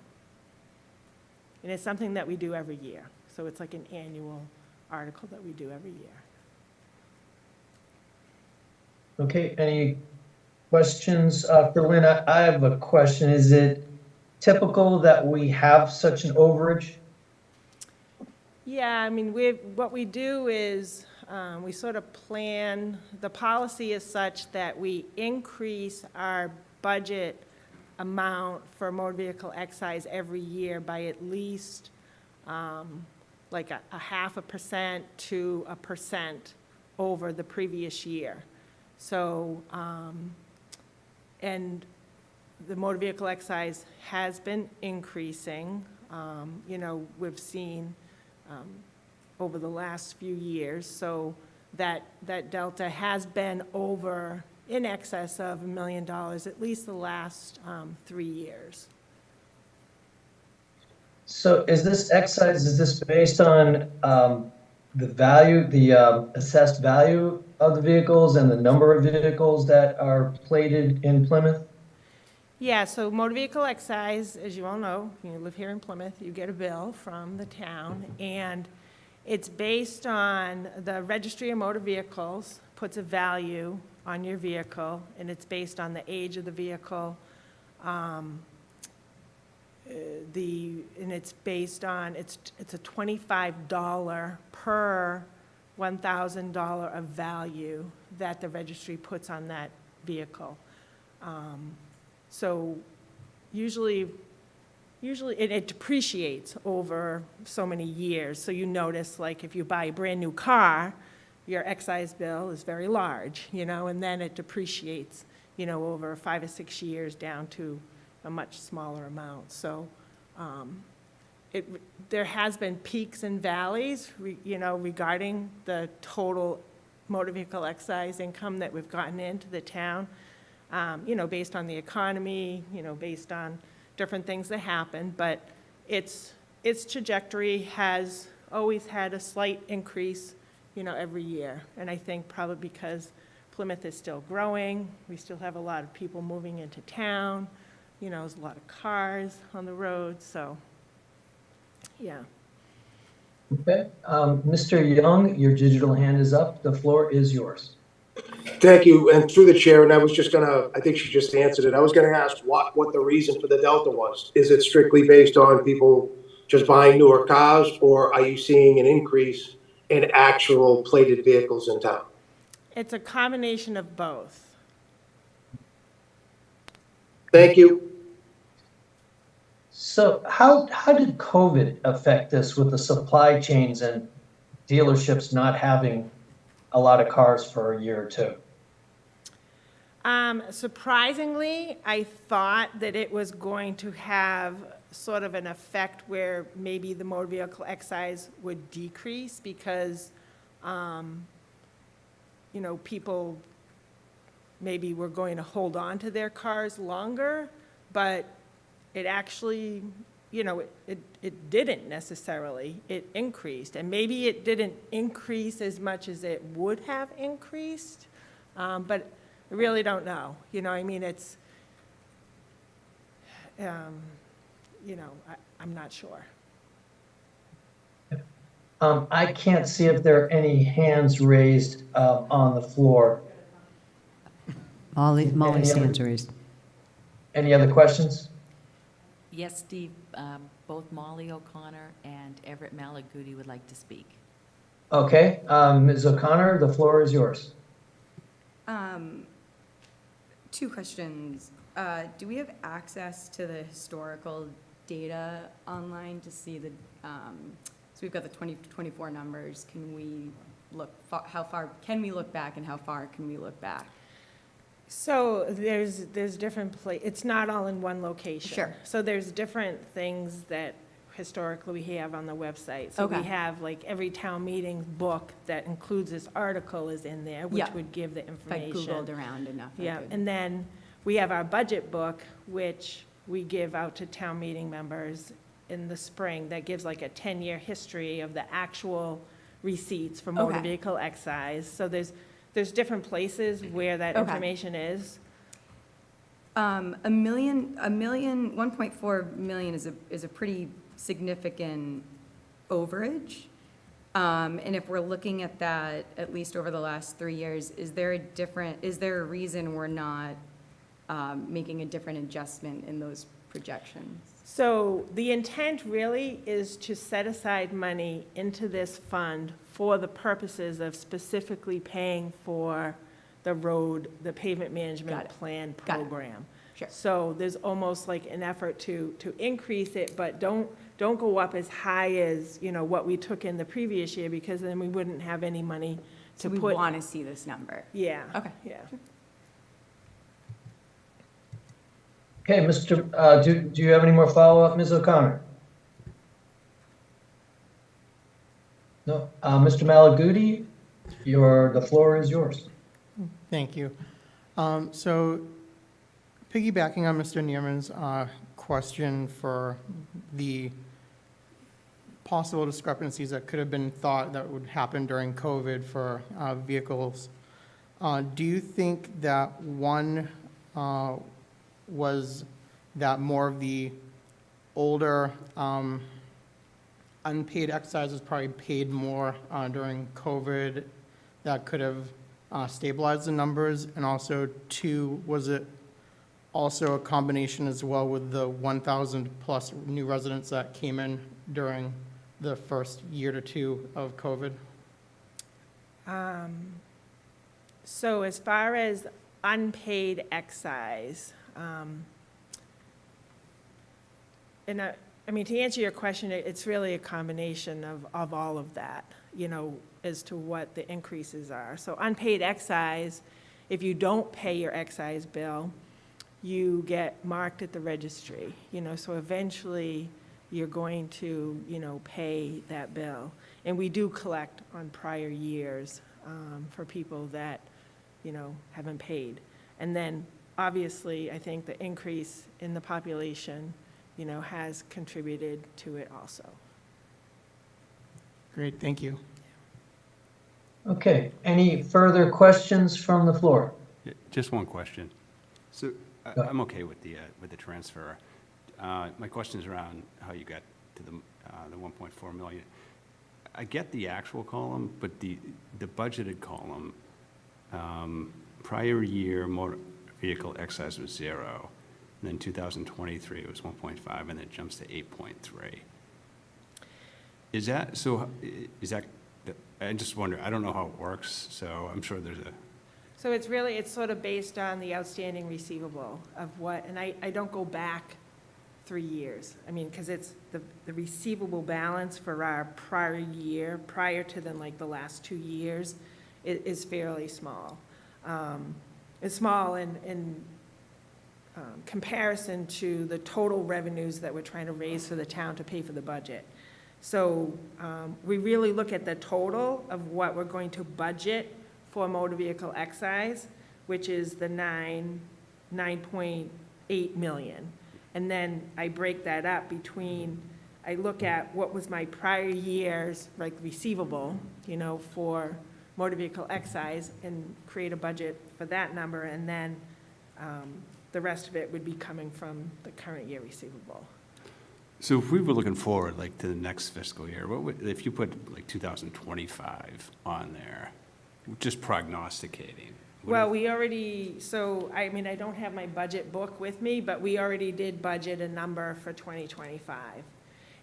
And it's something that we do every year. So it's like an annual article that we do every year. Okay, any questions for Lynn? I have a question. Is it typical that we have such an overage? Yeah, I mean, what we do is we sort of plan, the policy is such that we increase our budget amount for motor vehicle excise every year by at least like a 0.5% to 1% over the previous year. So, and the motor vehicle excise has been increasing. You know, we've seen over the last few years, so that delta has been over, in excess of $1 million, at least the last 3 years. So is this excise, is this based on the value, the assessed value of the vehicles and the number of vehicles that are plated in Plymouth? Yeah, so motor vehicle excise, as you all know, you live here in Plymouth, you get a bill from the town, and it's based on the Registry of Motor Vehicles puts a value on your vehicle, and it's based on the age of the vehicle. And it's based on, it's a $25 per $1,000 of value that the registry puts on that vehicle. So usually it depreciates over so many years. So you notice, like, if you buy a brand-new car, your excise bill is very large, you know, and then it depreciates, you know, over 5 or 6 years down to a much smaller amount. So there has been peaks and valleys, you know, regarding the total motor vehicle excise income that we've gotten into the town, you know, based on the economy, you know, based on different things that happen. But its trajectory has always had a slight increase, you know, every year. And I think probably because Plymouth is still growing, we still have a lot of people moving into town, you know, there's a lot of cars on the road, so, yeah. Okay, Mr. Young, your digital hand is up. The floor is yours. Thank you, and through the chair, and I was just gonna, I think she just answered it. I was gonna ask what the reason for the delta was. Is it strictly based on people just buying newer cars, or are you seeing an increase in actual plated vehicles in town? It's a combination of both. Thank you. So how did COVID affect this with the supply chains and dealerships not having a lot of cars for a year or two? Surprisingly, I thought that it was going to have sort of an effect where maybe the motor vehicle excise would decrease because, you know, people maybe were going to hold on to their cars longer, but it actually, you know, it didn't necessarily. It increased, and maybe it didn't increase as much as it would have increased, but I really don't know. You know, I mean, it's, you know, I'm not sure. I can't see if there are any hands raised on the floor. Molly's hand's raised. Any other questions? Yes, Steve, both Molly O'Connor and Everett Malaguti would like to speak. Okay, Ms. O'Connor, the floor is yours. 2 questions. Do we have access to the historical data online to see the, so we've got the 2024 numbers. Can we look, how far can we look back and how far can we look back? So there's different it's not all in one location. Sure. So there's different things that historically we have on the website. So we have, like, every town meeting book that includes this article is in there, which would give the information. If I Googled around enough. Yeah, and then we have our budget book, which we give out to town meeting members in the spring, that gives like a 10-year history of the actual receipts for motor vehicle excise. So there's different places where that information is. 1.4 million is a pretty significant overage. And if we're looking at that, at least over the last 3 years, is there a reason we're not making a different adjustment in those projections? So the intent really is to set aside money into this fund for the purposes of specifically paying for the pavement management plan program. Sure. So there's almost like an effort to increase it, but don't don't go up as high as, you know, what we took in the previous year, because then we wouldn't have any money to So we put. want to see this number. Yeah. Okay. Yeah. Okay, do you have any more follow-up, Ms. O'Connor? No, Mr. Malaguti, the floor is yours. Thank you. So piggybacking on Mr. Neerman's question for the possible discrepancies that could have been thought that would happen during COVID for vehicles, do you think that one was that more of the older unpaid excise was probably paid more during COVID that could have stabilized the numbers? And also, two, was it also a combination as well with the 1,000 plus new residents that came in during the first year to two of COVID? So as far as unpaid excise, and I mean, to answer your question, it's really a combination of all of that, you know, as to what the increases are. So unpaid excise, if you don't pay your excise bill, you get marked at the registry, you know, so eventually you're going to, you know, pay that bill. And we do collect on prior years for people that, you know, haven't paid. And then, obviously, I think the increase in the population, you know, has contributed to it also. Great, thank you. Okay, any further questions from the floor? Yeah, just one question. So I'm okay with the transfer. My question is around how you got to the 1.4 million. I get the actual column, but the budgeted column, prior year motor vehicle excise was 0. And then 2023 it was 1.5, and then it jumps to 8.3. Is that, I just wonder, I don't know how it works, so I'm sure there's a. So it's sort of based on the outstanding receivable of what, and I don't go back 3 years. I mean, because it's the receivable balance for our prior year, prior to then like the last 2 years, is fairly small. It's small in comparison to the total revenues that we're trying to raise for the town to pay for the budget. So we really look at the total of what we're going to budget for motor vehicle excise, which is the 9.8 million. And then I break that up between, I look at what was my prior year's like receivable, you know, for motor vehicle excise and create a budget for that number, and then the rest of it would be coming from the current year receivable. So if we were looking forward, like to the next fiscal year, what would, if you put like 2025 on there, just prognosticating? Well, we already, so, I mean, I don't have my budget book with me, but we already did budget a number for 2025.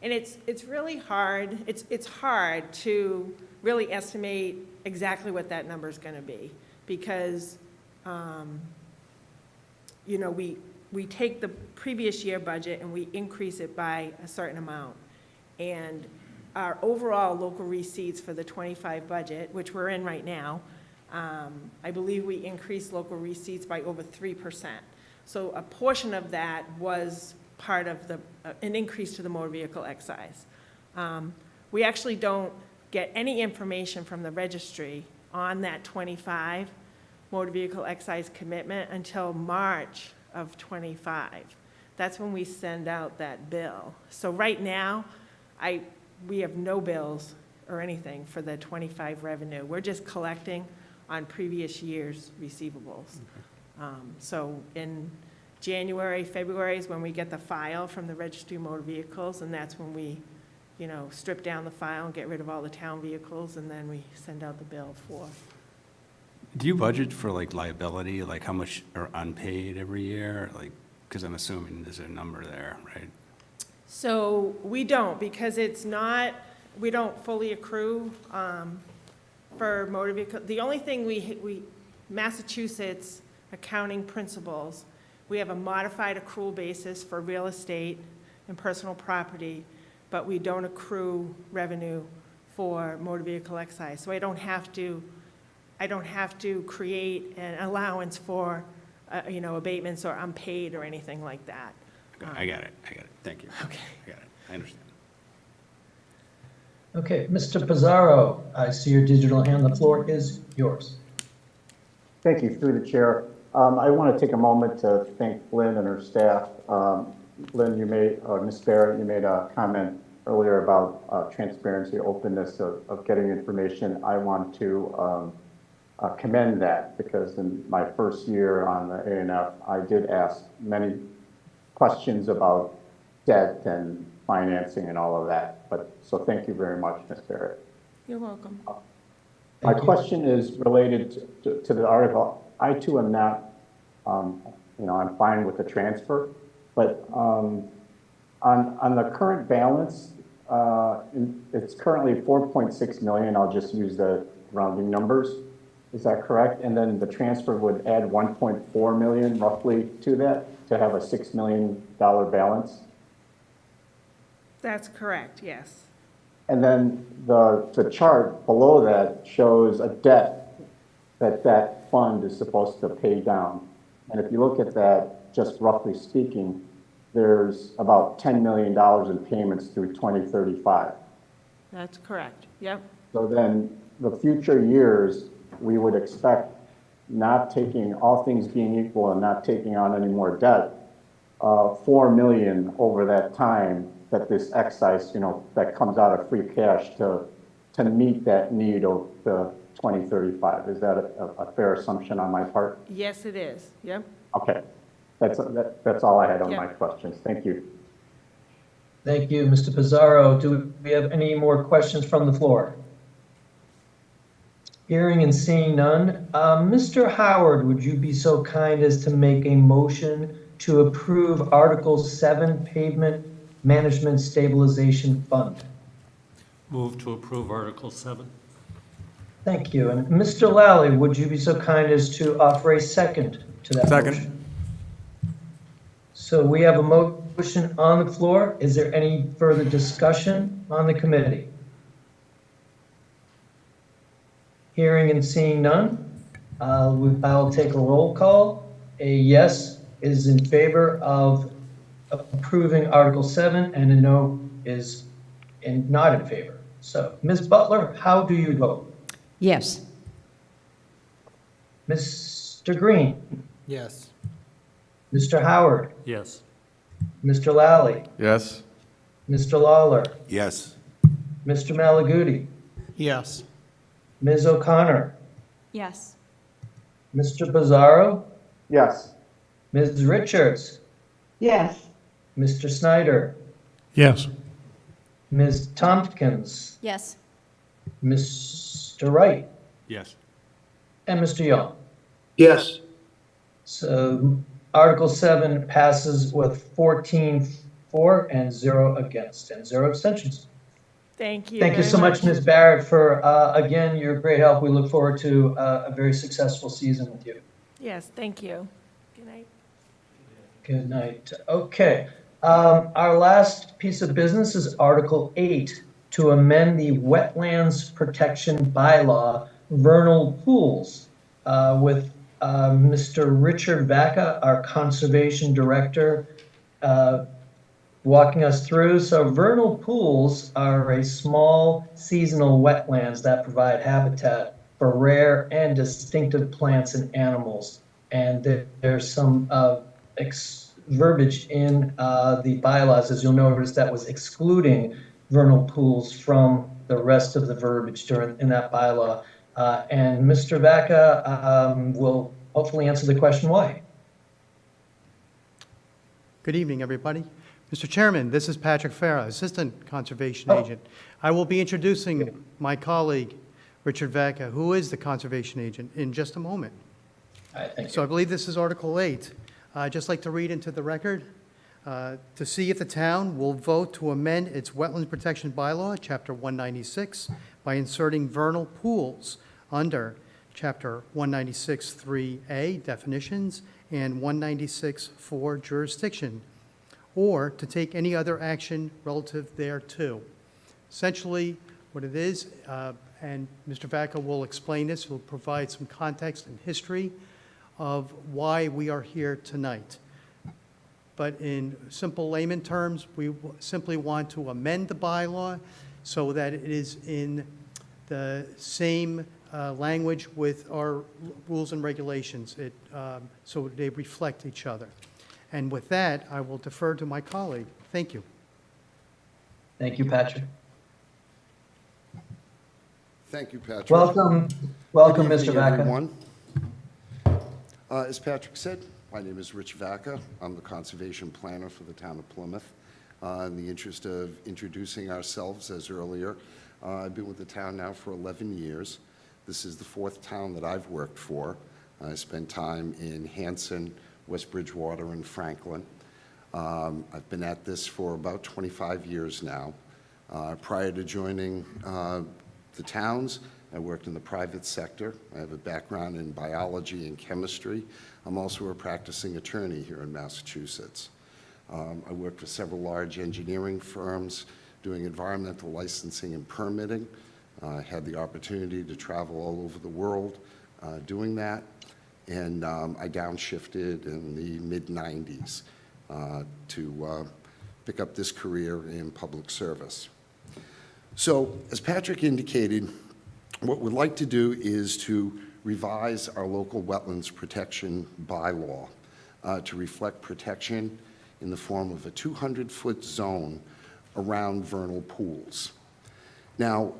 And it's really hard, it's hard to really estimate exactly what that number is gonna be, because, you know, we take the previous year budget and we increase it by a certain amount. And our overall local receipts for the 25 budget, which we're in right now, I believe we increased local receipts by over 3%. So a portion of that was part of an increase to the motor vehicle excise. We actually don't get any information from the registry on that 25 motor vehicle excise commitment until March of 25. That's when we send out that bill. So right now, we have no bills or anything for the 25 revenue. We're just collecting on previous year's receivables. So in January, February is when we get the file from the Registry of Motor Vehicles, and that's when we, you know, strip down the file and get rid of all the town vehicles, and then we send out the bill for. Do you budget for like liability, like how much are unpaid every year? Like, because I'm assuming there's a number there, right? So we don't, because it's not, we don't fully accrue for motor vehicle. The only thing we Massachusetts accounting principles, we have a modified accrual basis for real estate and personal property, but we don't accrue revenue for motor vehicle excise. So I don't have to create an allowance for, abatements or unpaid or anything like that. I got it. Thank you. Okay. I got it. I understand. Okay, Mr. Pizarro, I see your digital hand. The floor is yours. Thank you, through the chair. I want to take a moment to thank Lynn and her staff. Lynn, Ms. Barrett, you made a comment earlier about transparency, openness of getting information. I want to commend that, because in my first year on the A&F, I did ask many questions about debt and financing and all of that. So thank you very much, Ms. Barrett. You're welcome. My question is related to the article. I too am not, I'm fine with the transfer, but on the current balance, it's currently 4.6 million. I'll just use the rounding numbers. Is that correct? And then the transfer would add 1.4 million roughly to that to have a $6 million balance? That's correct, yes. And then the chart below that shows a debt that fund is supposed to pay down. And if you look at that, just roughly speaking, there's about $10 million in payments through 2035. That's correct, yep. So then the future years, we would expect, not taking, all things being equal and not taking on any more debt, 4 million over that time, that this excise, that comes out of free cash to meet that need of the 2035. Is that a fair assumption on my part? Yes, it is, yep. Okay, that's all I had on Yeah. my questions. Thank you. Thank you, Mr. Pizarro. Do we have any more questions from the floor? Hearing and seeing none. Mr. Howard, would you be so kind as to make a motion to approve Article 7 Pavement Management Stabilization Fund? Move to approve Article 7. Thank you. And Mr. Lally, would you be so kind as to offer a second to that Second. motion? So we have a motion on the floor. Is there any further discussion on the committee? Hearing and seeing none, I'll take a roll call. A yes is in favor of approving Article 7, and a no is not in favor. So, Ms. Butler, how do you vote? Yes. Mr. Green, Yes. Mr. Howard, Yes. Mr. Lally, Yes? Mr. Lawler, Yes. Mr. Malaguti, Yes. Ms. O'Connor, Yes. Mr. Pizarro, Yes. Ms. Richards, Yes. Mr. Snyder, Yes. Ms. Tompkins, Yes. Mr. Wright, Yes. and Mr. Young. Yes. So Article 7 passes with 14 for and 0 against and 0 abstentions. Thank you. Thank you very so much, Ms. Barrett, for, again, your great help. We look forward to a very successful season with you. Yes, thank you. Good night. Good night. Okay. Our last piece of business is Article 8, to amend the Wetlands Protection Bylaw, vernal pools, with Mr. Richard Vaca, our Conservation Director, walking us through. So vernal pools are a small seasonal wetlands that provide habitat for rare and distinctive plants and animals. And there's some verbiage in the bylaws, as you'll notice, that was excluding vernal pools from the rest of the verbiage in that bylaw. And Mr. Vaca will hopefully answer the question why. Good evening, everybody. Mr. Chairman, this is Patrick Farah, Assistant Conservation Agent. I will be introducing my colleague, Richard Vaca, who is the Conservation Agent, in just a moment. So I believe this is Article 8. I'd just like to read into the record to see if the town will vote to amend its Wetlands Protection Bylaw, Chapter 196, by inserting vernal pools under Chapter 196.3A, Definitions, and 196.4, Jurisdiction, or to take any other action relative thereto. Essentially, what it is, and Mr. Vaca will explain this, he'll provide some context and history of why we are here tonight. But in simple layman terms, we simply want to amend the bylaw so that it is in the same language with our rules and regulations, so they reflect each other. And with that, I will defer to my colleague. Thank you. Thank you, Patrick. Thank you, Patrick. Welcome, Good Mr. evening, Vaca. everyone. As Patrick said, my name is Rich Vaca. I'm the conservation planner for the town of Plymouth. In the interest of introducing ourselves, as earlier, I've been with the town now for 11 years. This is the 4th town that I've worked for. I spent time in Hanson, West Bridgewater, and Franklin. I've been at this for about 25 years now. Prior to joining the towns, I worked in the private sector. I have a background in biology and chemistry. I'm also a practicing attorney here in Massachusetts. I worked for several large engineering firms doing environmental licensing and permitting. I had the opportunity to travel all over the world doing that, and I downshifted in the mid-90s to pick up this career in public service. So, as Patrick indicated, what we'd like to do is to revise our local wetlands protection bylaw to reflect protection in the form of a 200-foot zone around vernal pools. Now,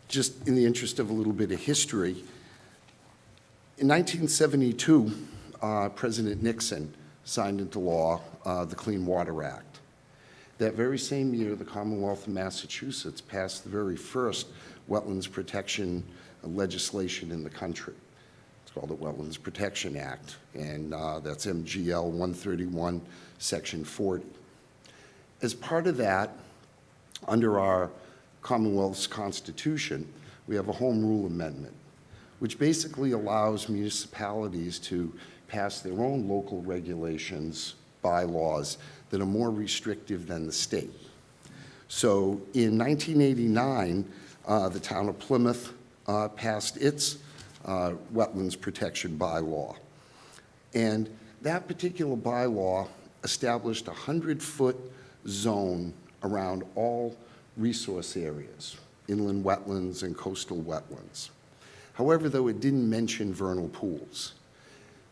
just in the interest of a little bit of history, in 1972, President Nixon signed into law the Clean Water Act. That very same year, the Commonwealth of Massachusetts passed the very first wetlands protection legislation in the country. It's called the Wetlands Protection Act, and that's MGL 131, Section 40. As part of that, under our Commonwealth's Constitution, we have a Home Rule Amendment, which basically allows municipalities to pass their own local regulations, bylaws, that are more restrictive than the state. So in 1989, the town of Plymouth passed its wetlands protection bylaw. And that particular bylaw established a 100-foot zone around all resource areas, inland wetlands and coastal wetlands. However, though, it didn't mention vernal pools,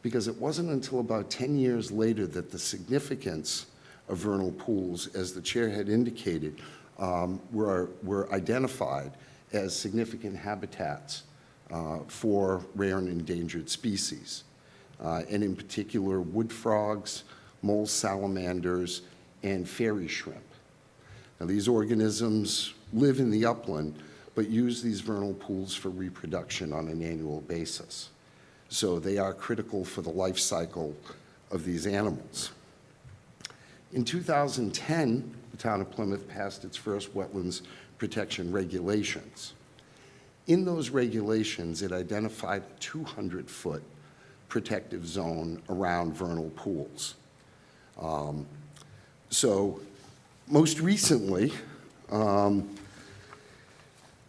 because it wasn't until about 10 years later that the significance of vernal pools, as the chair had indicated, were identified as significant habitats for rare and endangered species, and in particular wood frogs, mole salamanders, and fairy shrimp. Now, these organisms live in the upland, but use these vernal pools for reproduction on an annual basis. So they are critical for the life cycle of these animals. In 2010, the town of Plymouth passed its first wetlands protection regulations. In those regulations, it identified a 200-foot protective zone around vernal pools. So most recently, the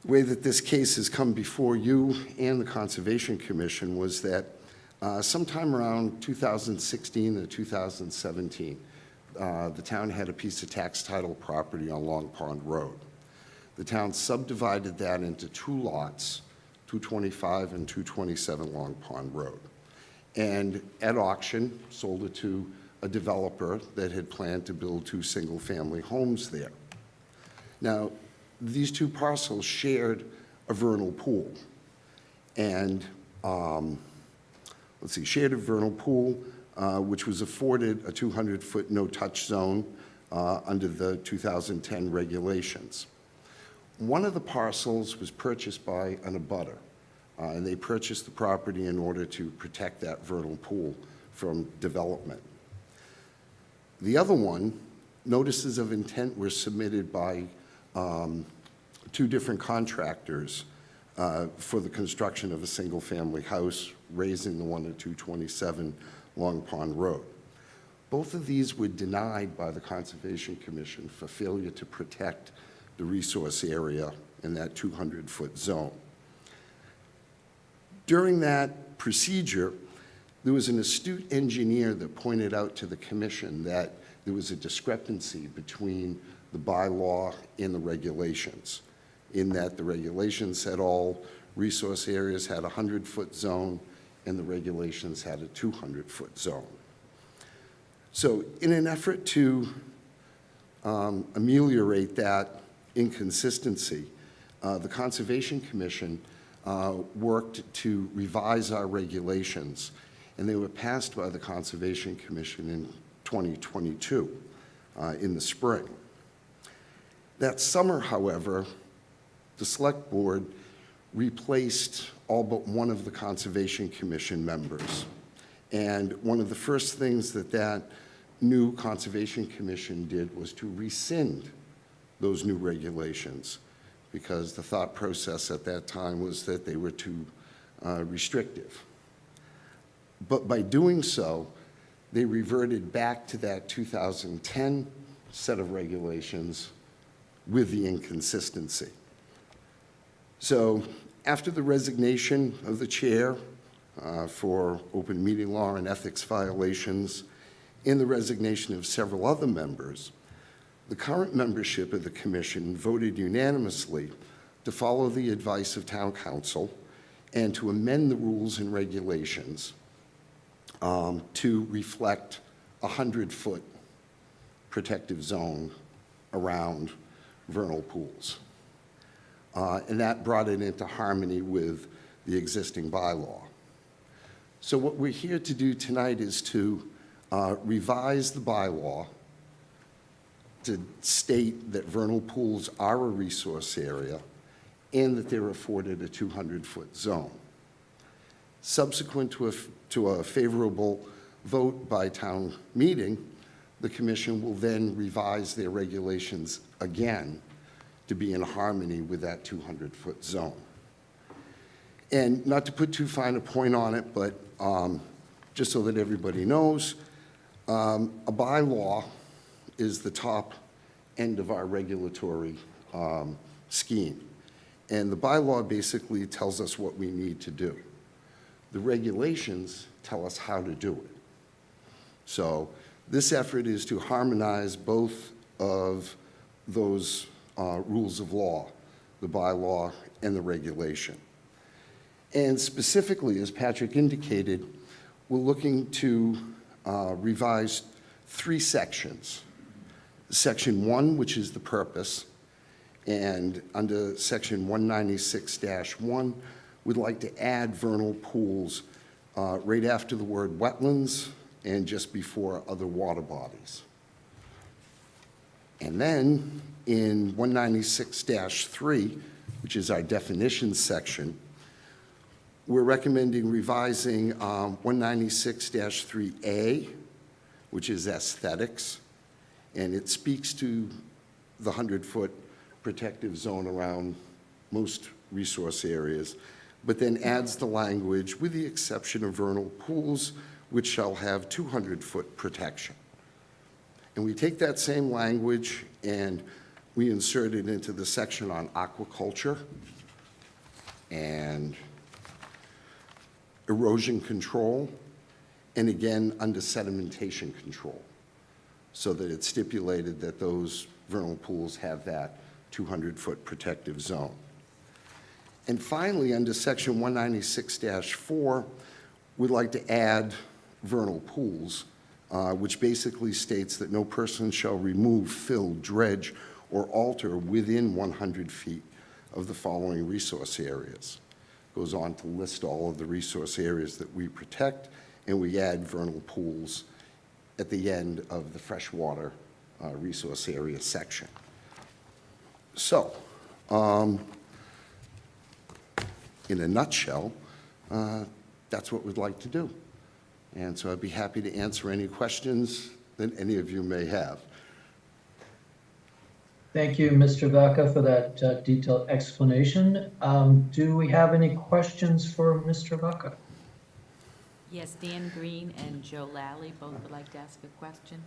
way that this case has come before you and the Conservation Commission was that sometime around 2016 to 2017, the town had a piece of tax title property on Long Pond Road. The town subdivided that into 2 lots, 225 and 227 Long Pond Road, and at auction sold it to a developer that had planned to build 2 single-family homes there. Now, these 2 parcels shared a vernal pool, and shared a vernal pool, which was afforded a 200-foot no-touch zone under the 2010 regulations. One of the parcels was purchased by an abutter, and they purchased the property in order to protect that vernal pool from development. The other one, notices of intent were submitted by 2 different contractors for the construction of a single-family house, raising the one at 227 Long Pond Road. Both of these were denied by the Conservation Commission for failure to protect the resource area in that 200-foot zone. During that procedure, there was an astute engineer that pointed out to the commission that there was a discrepancy between the bylaw and the regulations, in that the regulations said all resource areas had a 100-foot zone and the regulations had a 200-foot zone. So in an effort to ameliorate that inconsistency, the Conservation Commission worked to revise our regulations, and they were passed by the Conservation Commission in 2022, in the spring. That summer, however, the Select Board replaced all but one of the Conservation Commission members. And one of the first things that that new Conservation Commission did was to rescind those new regulations, because the thought process at that time was that they were too restrictive. But by doing so, they reverted back to that 2010 set of regulations with the inconsistency. So after the resignation of the chair for open meeting law and ethics violations, and the resignation of several other members, the current membership of the commission voted unanimously to follow the advice of town council and to amend the rules and regulations to reflect a 100-foot protective zone around vernal pools. And that brought it into harmony with the existing bylaw. So what we're here to do tonight is to revise the bylaw to state that vernal pools are a resource area and that they're afforded a 200-foot zone. Subsequent to a favorable vote by town meeting, the commission will then revise their regulations again to be in harmony with that 200-foot zone. And not to put too fine a point on it, but just so that everybody knows, a bylaw is the top end of our regulatory scheme. And the bylaw basically tells us what we need to do. The regulations tell us how to do it. So this effort is to harmonize both of those rules of law, the bylaw and the regulation. And specifically, as Patrick indicated, we're looking to revise 3 sections. Section 1, which is the purpose, and under section 196-1, we'd like to add vernal pools right after the word wetlands and just before other water bodies. And then in 196-3, which is our definitions section, we're recommending revising 196-3A, which is aesthetics, and it speaks to the 100-foot protective zone around most resource areas, but then adds the language, with the exception of vernal pools, which shall have 200-foot protection. And we take that same language and we insert it into the section on aquaculture and erosion control, and again, under sedimentation control, so that it's stipulated that those vernal pools have that 200-foot protective zone. And finally, under section 196-4, we'd like to add vernal pools, which basically states that no person shall remove, fill, dredge, or alter within 100 feet of the following resource areas. Goes on to list all of the resource areas that we protect, and we add vernal pools at the end of the freshwater resource area section. So, in a nutshell, that's what we'd like to do. And so I'd be happy to answer any questions that any of you may have. Thank you, Mr. Vaca, for that detailed explanation. Do we have any questions for Mr. Vaca? Yes, Dan Green and Joe Lally both would like to ask a question.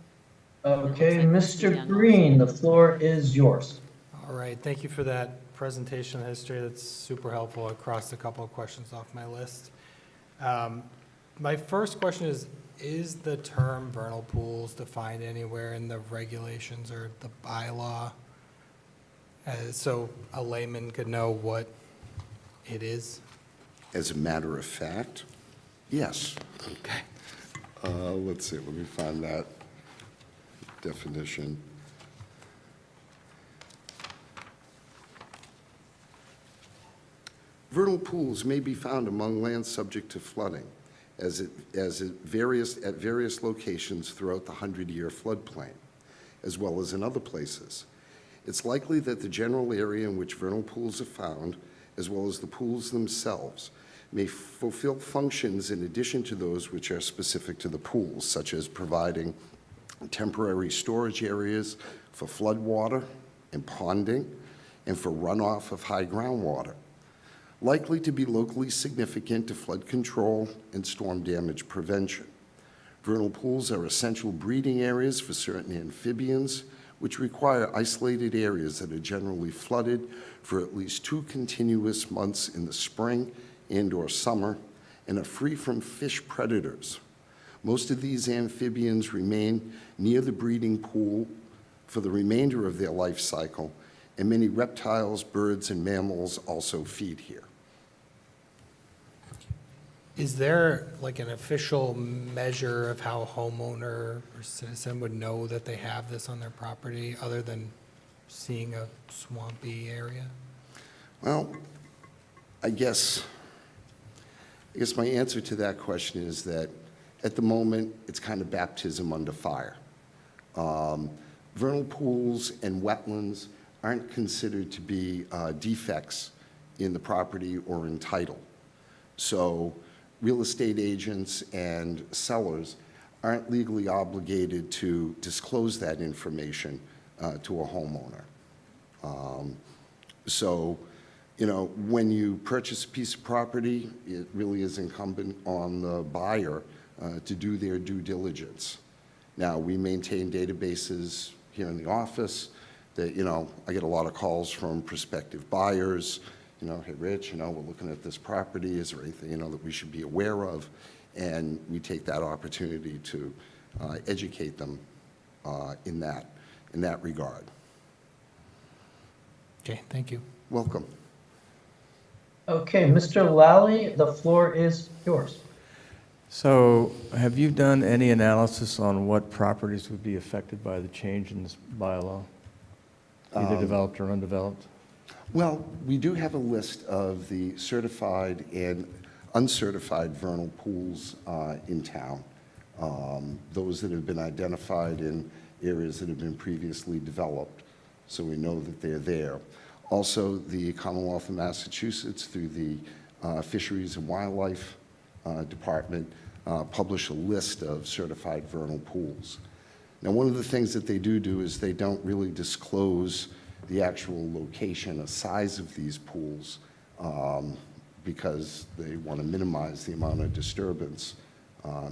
Okay, like Mr. Mr. Young Green, the floor is yours. All right, thank you for that presentation of history. That's super helpful. I crossed a couple of questions off my list. My first question is the term vernal pools defined anywhere in the regulations or the bylaw? So a layman could know what it is? As a matter of fact, yes. Okay. Let's see, let me find that definition. Vernal pools may be found among lands subject to flooding at various locations throughout the 100-year floodplain, as well as in other places. It's likely that the general area in which vernal pools are found, as well as the pools themselves, may fulfill functions in addition to those which are specific to the pools, such as providing temporary storage areas for floodwater and ponding, and for runoff of high groundwater, likely to be locally significant to flood control and storm damage prevention. Vernal pools are essential breeding areas for certain amphibians, which require isolated areas that are generally flooded for at least 2 continuous months in the spring and/or summer, and are free from fish predators. Most of these amphibians remain near the breeding pool for the remainder of their life cycle, and many reptiles, birds, and mammals also feed here. Is there like an official measure of how a homeowner or citizen would know that they have this on their property other than seeing a swampy area? Well, I guess my answer to that question is that at the moment, it's kind of baptism under fire. Vernal pools and wetlands aren't considered to be defects in the property or in title. So real estate agents and sellers aren't legally obligated to disclose that information to a homeowner. So, you know, when you purchase a piece of property, it really is incumbent on the buyer to do their due diligence. Now, we maintain databases here in the office that, you know, I get a lot of calls from prospective buyers, you know, hey, Rich, you know, we're looking at this property. Is there anything, you know, that we should be aware of? And we take that opportunity to educate them in that regard. Okay, thank you. Welcome. Okay, Mr. Lally, the floor is yours. So have you done any analysis on what properties would be affected by the change in this bylaw, either developed or undeveloped? Well, we do have a list of the certified and uncertified vernal pools in town. Those that have been identified in areas that have been previously developed, so we know that they're there. Also, the Commonwealth of Massachusetts, through the Fisheries and Wildlife Department, publish a list of certified vernal pools. Now, one of the things that they do is they don't really disclose the actual location or size of these pools because they want to minimize the amount of disturbance,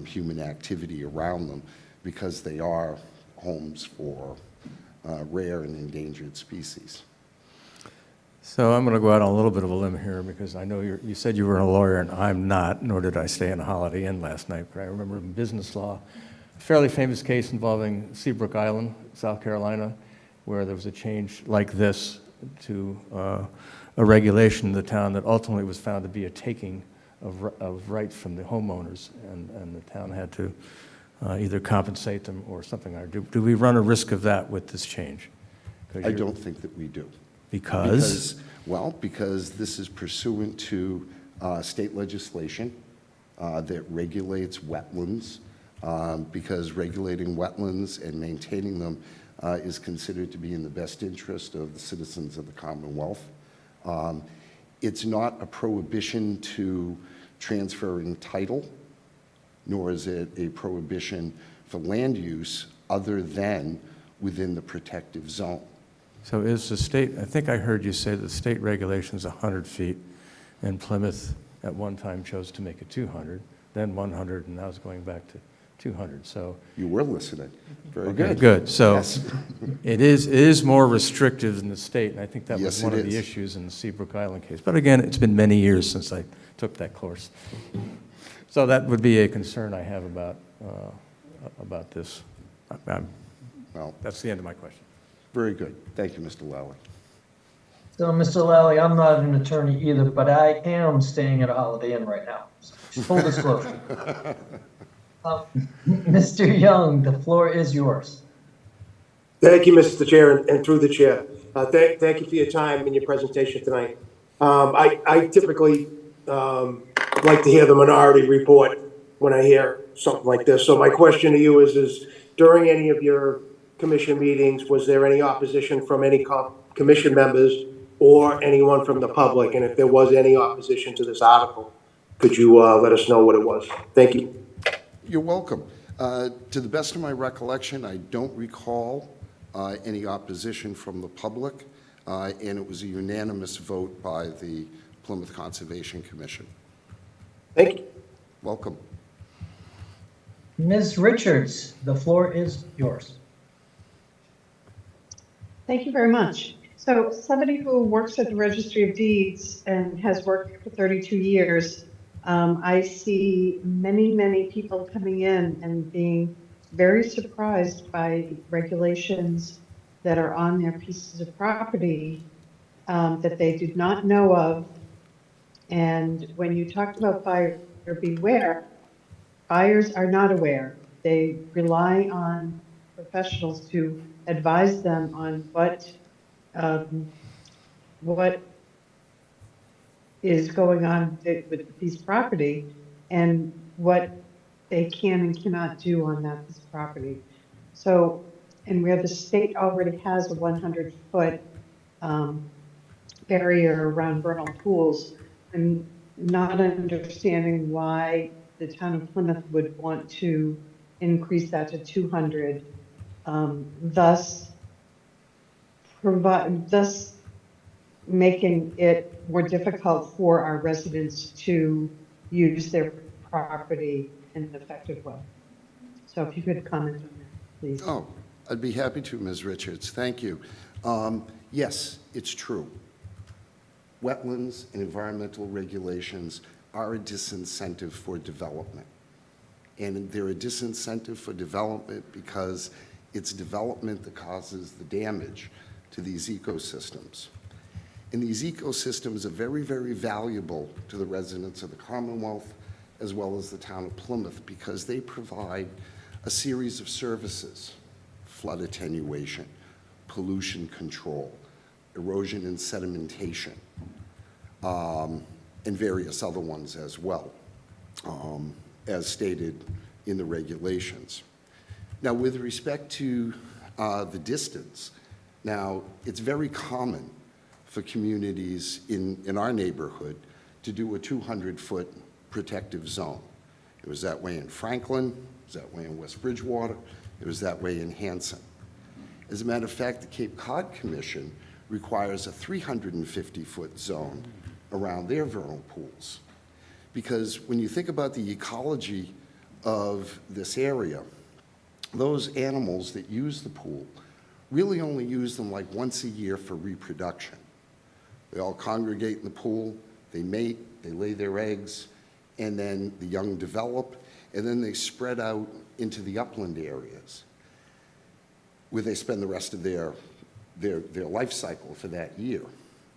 human activity around them, because they are homes for rare and endangered species. So I'm going to go out on a little bit of a limb here because I know you said you were a lawyer and I'm not, nor did I stay in a Holiday Inn last night, but I remember in business law, a fairly famous case involving Seabrook Island, South Carolina, where there was a change like this to a regulation in the town that ultimately was found to be a taking of rights from the homeowners, and the town had to either compensate them or something. Do we run a risk of that with this change? I don't think that we do. Because? Because this is pursuant to state legislation that regulates wetlands, because regulating wetlands and maintaining them is considered to be in the best interest of the citizens of the Commonwealth. It's not a prohibition to transferring title, nor is it a prohibition for land use other than within the protective zone. So is the state, I think I heard you say the state regulation is 100 feet, and Plymouth at one time chose to make it 200. then 100, and now it's going back to 200, so. You were listening. Very Okay, good. good. So Yes. it is more restrictive than the state, and I think that was Yes, one it of the is. issues in the Seabrook Island case. But again, it's been many years since I took that course. So that would be a concern I have about this. Well, that's the end of my question. Very good. Thank you, Mr. Lally. So, Mr. Lally, I'm not an attorney either, but I am staying at a Holiday Inn right now. Full disclosure. Mr. Young, the floor is yours. Thank you, Mr. Chair, and through the chair. Thank you for your time and your presentation tonight. I typically like to hear the minority report when I hear something like this. So my question to you is during any of your commission meetings, was there any opposition from any commission members or anyone from the public? And if there was any opposition to this article, could you let us know what it was? Thank you. You're welcome. To the best of my recollection, I don't recall any opposition from the public, and it was a unanimous vote by the Plymouth Conservation Commission. Thank you. Welcome. Ms. Richards, the floor is yours. Thank you very much. So somebody who works at the Registry of Deeds and has worked for 32 years, I see many, many people coming in and being very surprised by regulations that are on their pieces of property that they did not know of. And when you talked about buyer beware, buyers are not aware. They rely on professionals to advise them on what is going on with the piece of property and what they can and cannot do on that piece of property. So, and where the state already has a 100-foot barrier around vernal pools, I'm not understanding why the town of Plymouth would want to increase that to 200, thus making it more difficult for our residents to use their property in an effective way. So if you could comment on that, please. Oh, I'd be happy to, Ms. Richards. Thank you. Yes, it's true. Wetlands and environmental regulations are a disincentive for development. And they're a disincentive for development because it's development that causes the damage to these ecosystems. And these ecosystems are very, very valuable to the residents of the Commonwealth as well as the town of Plymouth because they provide a series of services: flood attenuation, pollution control, erosion and sedimentation, and various other ones as well, as stated in the regulations. Now, with respect to the distance, now, it's very common for communities in our neighborhood to do a 200-foot protective zone. It was that way in Franklin, it was that way in West Bridgewater, it was that way in Hanson. As a matter of fact, the Cape Cod Commission requires a 350-foot zone around their vernal pools. Because when you think about the ecology of this area, those animals that use the pool really only use them like once a year for reproduction. They all congregate in the pool, they mate, they lay their eggs, and then the young develop, and then they spread out into the upland areas where they spend the rest of their life cycle for that year.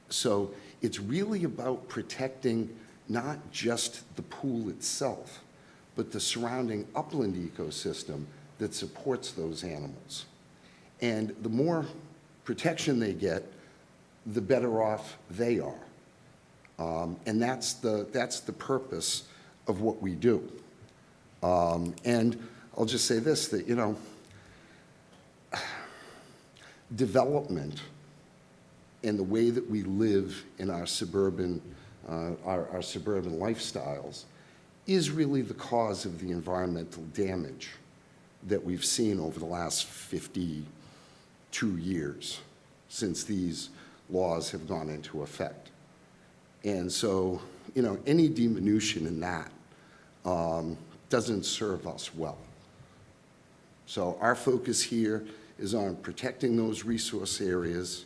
So it's really about protecting not just the pool itself, but the surrounding upland ecosystem that supports those animals. And the more protection they get, the better off they are. And that's the purpose of what we do. And I'll just say this, that, you know, development and the way that we live in our suburban lifestyles is really the cause of the environmental damage that we've seen over the last 52 years since these laws have gone into effect. And so, you know, any diminution in that doesn't serve us well. So our focus here is on protecting those resource areas,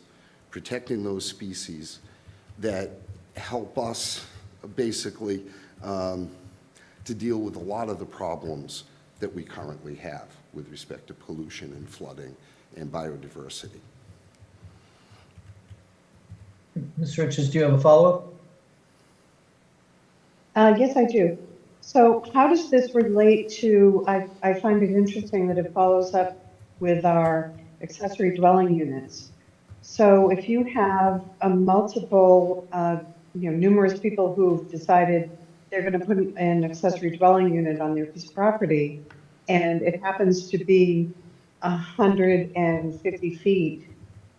protecting those species that help us basically to deal with a lot of the problems that we currently have with respect to pollution and flooding and biodiversity. Ms. Richards, do you have a follow-up? Yes, I do. So how does this relate to, I find it interesting that it follows up with our accessory dwelling units. So if you have a multiple, numerous people who've decided they're going to put an accessory dwelling unit on their piece of property, and it happens to be 150 feet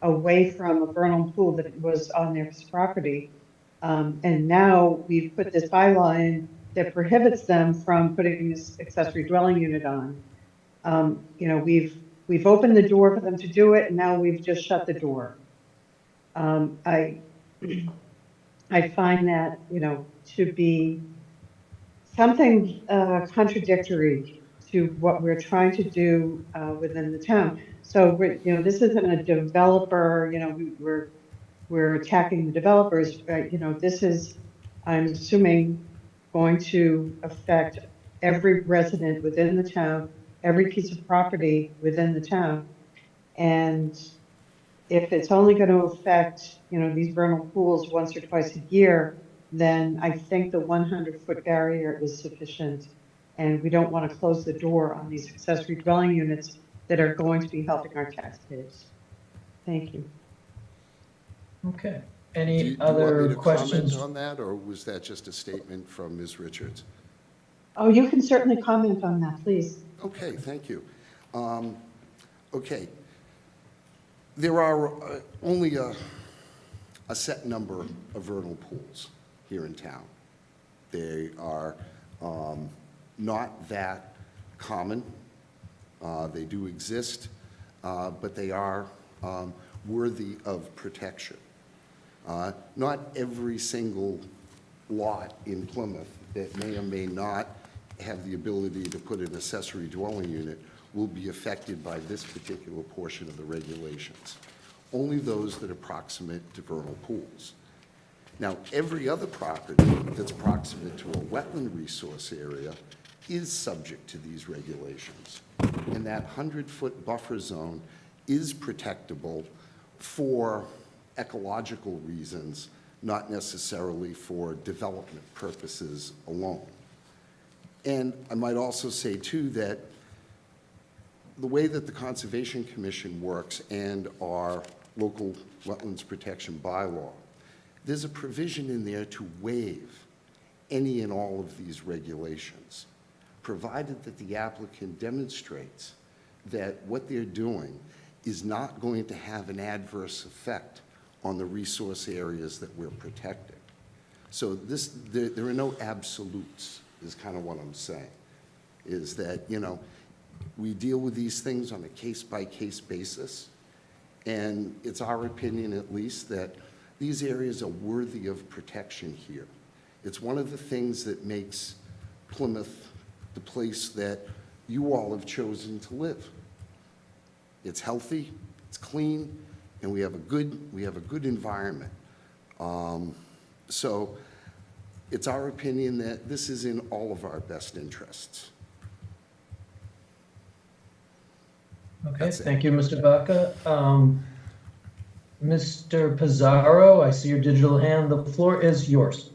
away from a vernal pool that was on their piece of property, and now we've put this bylaw in that prohibits them from putting this accessory dwelling unit on. We've opened the door for them to do it, and now we've just shut the door. I find that, to be something contradictory to what we're trying to do within the town. So this isn't a developer, we're attacking the developers, but this is, I'm assuming, going to affect every resident within the town, every piece of property within the town. And if it's only going to affect, these vernal pools once or twice a year, then I think the 100-foot barrier is sufficient. And we don't want to close the door on these accessory dwelling units that are going to be helping our taxpayers. Thank you. Okay. Any Do you other want me to questions? comment on that, or was that just a statement from Ms. Richards? Oh, you can certainly comment on that, please. Okay, thank you. Okay. There are only a set number of vernal pools here in town. They are not that common. They do exist, but they are worthy of protection. Not every single lot in Plymouth that may or may not have the ability to put an accessory dwelling unit will be affected by this particular portion of the regulations. Only those that are proximate to vernal pools. Now, every other property that's proximate to a wetland resource area is subject to these regulations. And that 100-foot buffer zone is protectable for ecological reasons, not necessarily for development purposes alone. And I might also say, too, that the way that the Conservation Commission works and our local wetlands protection bylaw, there's a provision in there to waive any and all of these regulations, provided that the applicant demonstrates that what they're doing is not going to have an adverse effect on the resource areas that we're protecting. So there are no absolutes, is kind of what I'm saying, is that, we deal with these things on a case-by-case basis, and it's our opinion, at least, that these areas are worthy of protection here. It's one of the things that makes Plymouth the place that you all have chosen to live. It's healthy, it's clean, and we have a good environment. So it's our opinion that this is in all of our best interests. Okay, thank you, Mr. Vaca. Mr. Pizarro, I see your digital hand. The floor is yours.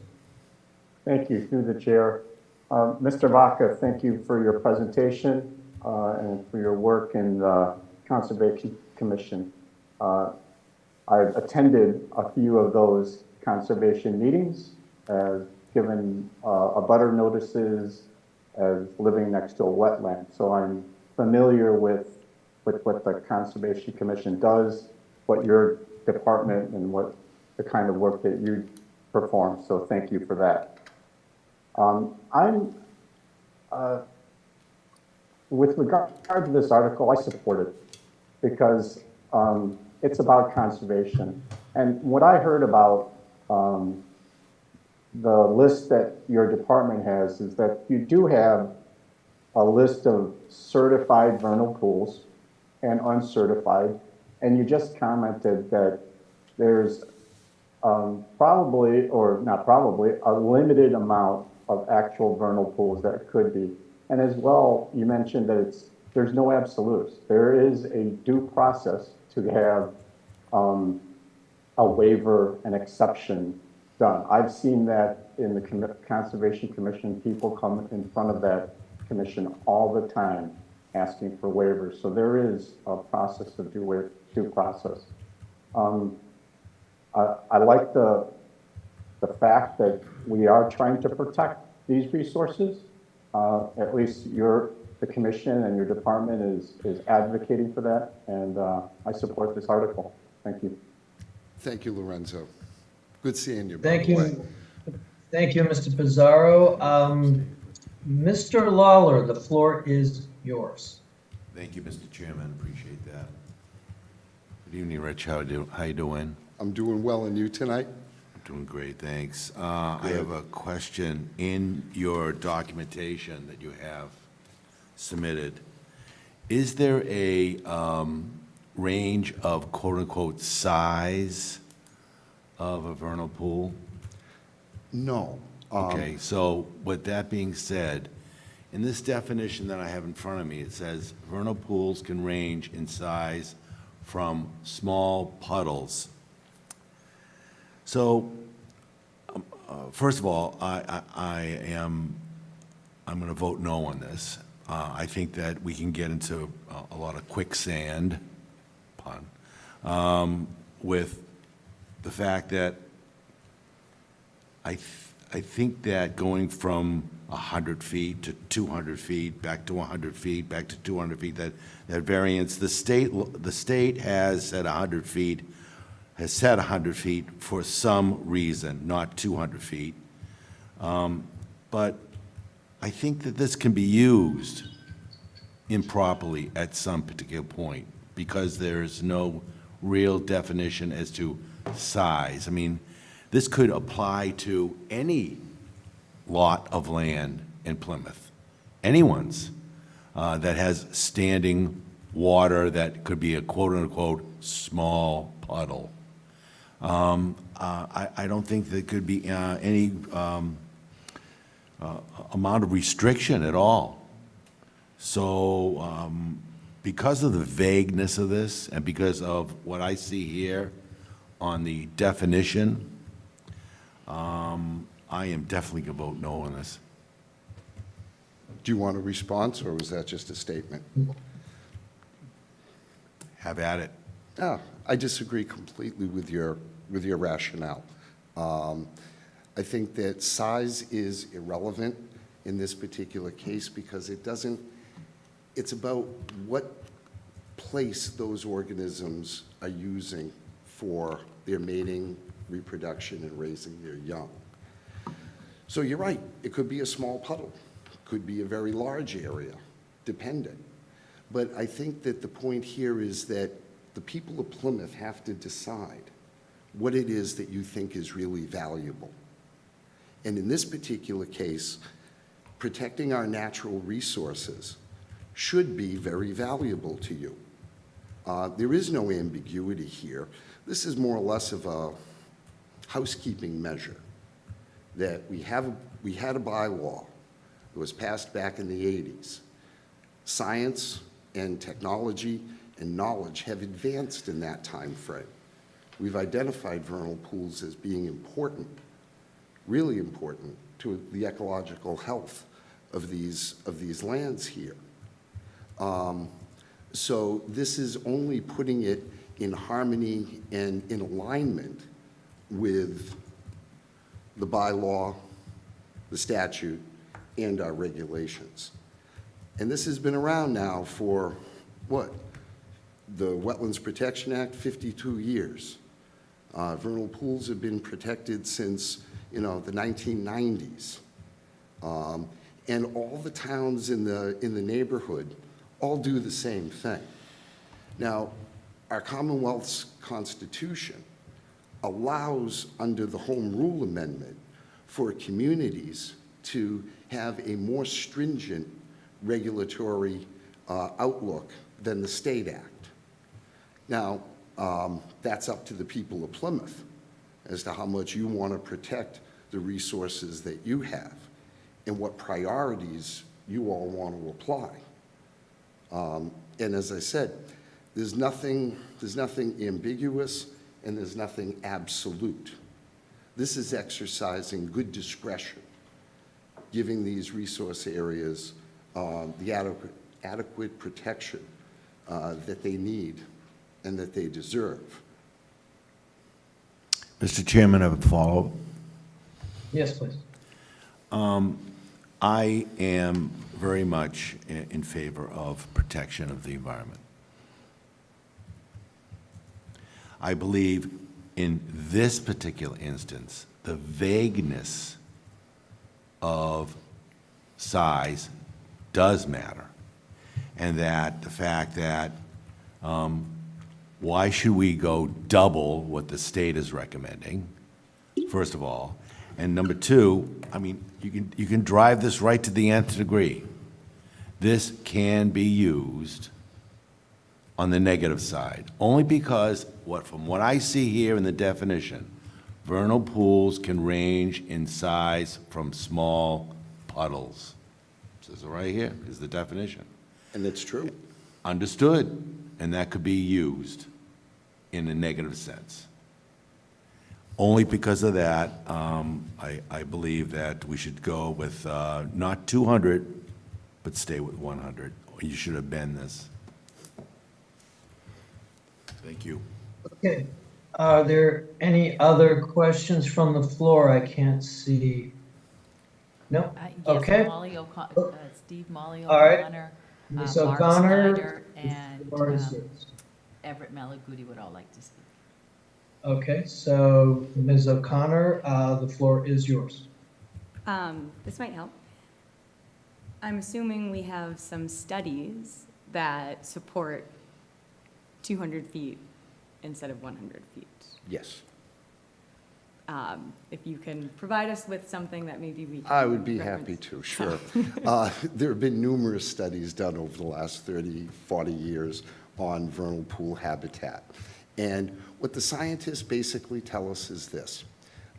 Thank you, through the chair. Mr. Vaca, thank you for your presentation and for your work in the Conservation Commission. I've attended a few of those conservation meetings, given abutter notices, as living next to a wetland. So I'm familiar with what the Conservation Commission does, what your department and what the kind of work that you perform. So thank you for that. With regard to this article, I support it because it's about conservation. And what I heard about the list that your department has is that you do have a list of certified vernal pools and uncertified, and you just commented that there's probably, or not probably, a limited amount of actual vernal pools that could be. And as well, you mentioned that there's no absolutes. There is a due process to have a waiver, an exception done. I've seen that in the Conservation Commission. People come in front of that commission all the time asking for waivers. So there is a process of due process. I like the fact that we are trying to protect these resources. At least the commission and your department is advocating for that, and I support this article. Thank you. Thank you, Lorenzo. Good seeing you, by Thank the way. you. Thank you, Mr. Pizarro. Mr. Lawler, the floor is yours. Thank you, Mr. Chairman. Appreciate that. Good evening, Rich. How you doing? I'm doing well, and you tonight? I'm doing great, thanks. I have a question. In your documentation that you have submitted, is there a range of quote-unquote size of a vernal pool? No. Okay, so with that being said, in this definition that I have in front of me, it says vernal pools can range in size from small puddles. So, first of all, I'm going to vote no on this. I think that we can get into a lot of quicksand, pun, with the fact that I think that going from 100 feet to 200 feet, back to 100 feet, back to 200 feet, that variance, the state has said 100 feet, has set 100 feet for some reason, not 200 feet. But I think that this can be used improperly at some particular point because there's no real definition as to size. I mean, this could apply to any lot of land in Plymouth, anyone's that has standing water that could be a quote-unquote small puddle. I don't think there could be any amount of restriction at all. So because of the vagueness of this and because of what I see here on the definition, I am definitely going to vote no on this. Do you want a response, or was that just a statement? Have at it. I disagree completely with your rationale. I think that size is irrelevant in this particular case because it's about what place those organisms are using for their mating, reproduction, and raising their young. So you're right, it could be a small puddle, could be a very large area, depending. But I think that the point here is that the people of Plymouth have to decide what it is that you think is really valuable. And in this particular case, protecting our natural resources should be very valuable to you. There is no ambiguity here. This is more or less of a housekeeping measure that we had a bylaw that was passed back in the 80s. Science and technology and knowledge have advanced in that time frame. We've identified vernal pools as being important, really important to the ecological health of these lands here. So this is only putting it in harmony and in alignment with the bylaw, the statute, and our regulations. And this has been around now for, what? The Wetlands Protection Act, 52 years. Vernal pools have been protected since, the 1990s. And all the towns in the neighborhood all do the same thing. Now, our Commonwealth's Constitution allows, under the Home Rule Amendment, for communities to have a more stringent regulatory outlook than the state act. Now, that's up to the people of Plymouth as to how much you want to protect the resources that you have and what priorities you all want to apply. And as I said, there's nothing ambiguous and there's nothing absolute. This is exercising good discretion, giving these resource areas the adequate protection that they need and that they deserve. Mr. Chairman, I have a follow-up. Yes, please. I am very much in favor of protection of the environment. I believe in this particular instance, the vagueness of size does matter. And that the fact that why should we go double what the state is recommending, first of all? And number two, I mean, you can drive this right to the nth degree. This can be used on the negative side, only because from what I see here in the definition, vernal pools can range in size from small puddles. It says it right here is the definition. And that's true. Understood, and that could be used in a negative sense. Only because of that, I believe that we should go with not 200, but stay with 100. You should amend this. Thank you. Okay. Are there any other questions from the floor? I can't see. No? Yes, Okay. Steve Molly All right. O'Connor, Ms. Mark O'Connor, Snyder, and the floor is yours. Everett Malaguti would all like to speak. Okay, so Ms. O'Connor, the floor is yours. This might help. I'm assuming we have some studies that support 200 feet instead of 100 feet. Yes. If you can provide us with something that maybe we can I would be reference. happy to, sure. There have been numerous studies done over the last 30, 40 years on vernal pool habitat. And what the scientists basically tell us is this.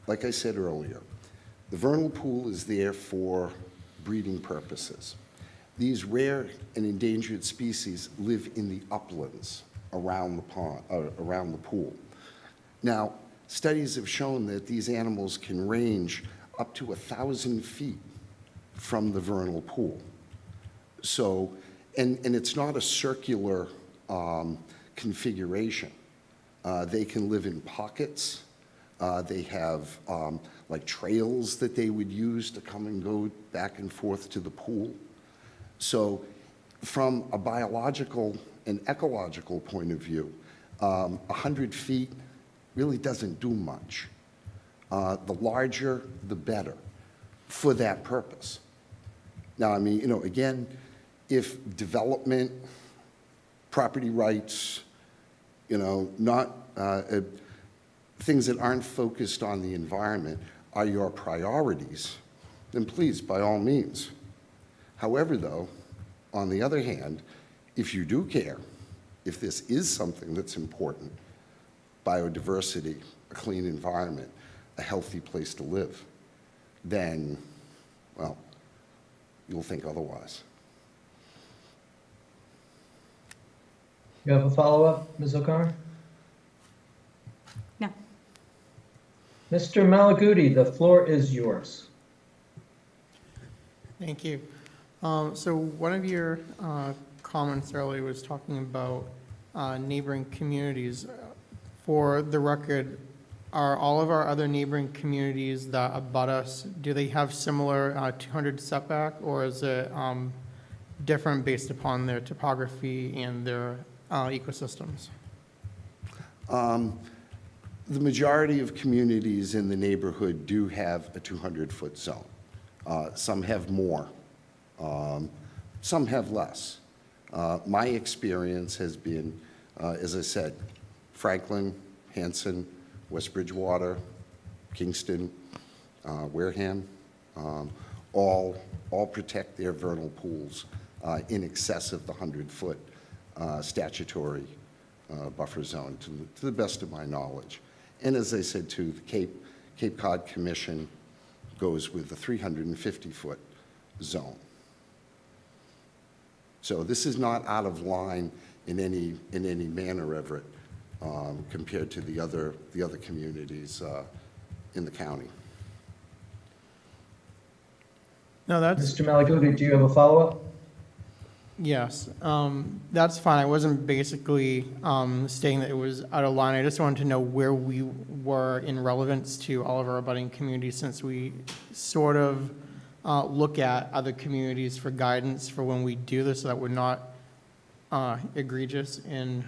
Like I said earlier, the vernal pool is there for breeding purposes. These rare and endangered species live in the uplands around the pond, around the pool. Now, studies have shown that these animals can range up to 1,000 feet from the vernal pool. So, and it's not a circular configuration. They can live in pockets. They have like trails that they would use to come and go back and forth to the pool. So from a biological and ecological point of view, 100 feet really doesn't do much. The larger, the better for that purpose. Now, I mean, you know, again, if development, property rights, you know, not things that aren't focused on the environment are your priorities, then please, by all means. However, though, on the other hand, if you do care, if this is something that's important, biodiversity, a clean environment, a healthy place to live, then, well, you'll think otherwise. You have a follow-up, Ms. O'Connor? No. Mr. Malaguti, the floor is yours. Thank you. So one of your comments earlier was talking about neighboring communities. For the record, are all of our other neighboring communities that abut us, do they have similar 200 setback, or is it different based upon their topography and their ecosystems? The majority of communities in the neighborhood do have a 200-foot zone. Some have more, some have less. My experience has been, as I said, Franklin, Hanson, West Bridgewater, Kingston, Wareham, all protect their vernal pools in excess of the 100-foot statutory buffer zone, to the best of my knowledge. And as I said too, the Cape Cod Commission goes with the 350-foot zone. So this is not out of line in any manner, Everett, compared to the other communities in the county. No, that's. Mr. Malaguti, do you have a follow-up? Yes, that's fine. I wasn't basically stating that it was out of line. I just wanted to know where we were in relevance to all of our abutting communities, since we sort of look at other communities for guidance for when we do this, so that we're not egregious in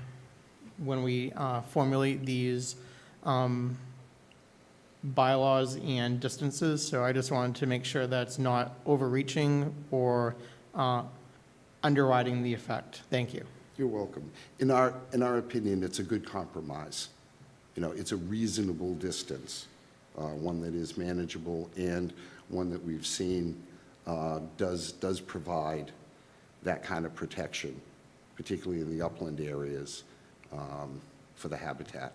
when we formulate these bylaws and distances. So I just wanted to make sure that's not overreaching or underwriting the effect. Thank you. You're welcome. In our opinion, it's a good compromise. You know, it's a reasonable distance, one that is manageable, and one that we've seen does provide that kind of protection, particularly in the upland areas, for the habitat.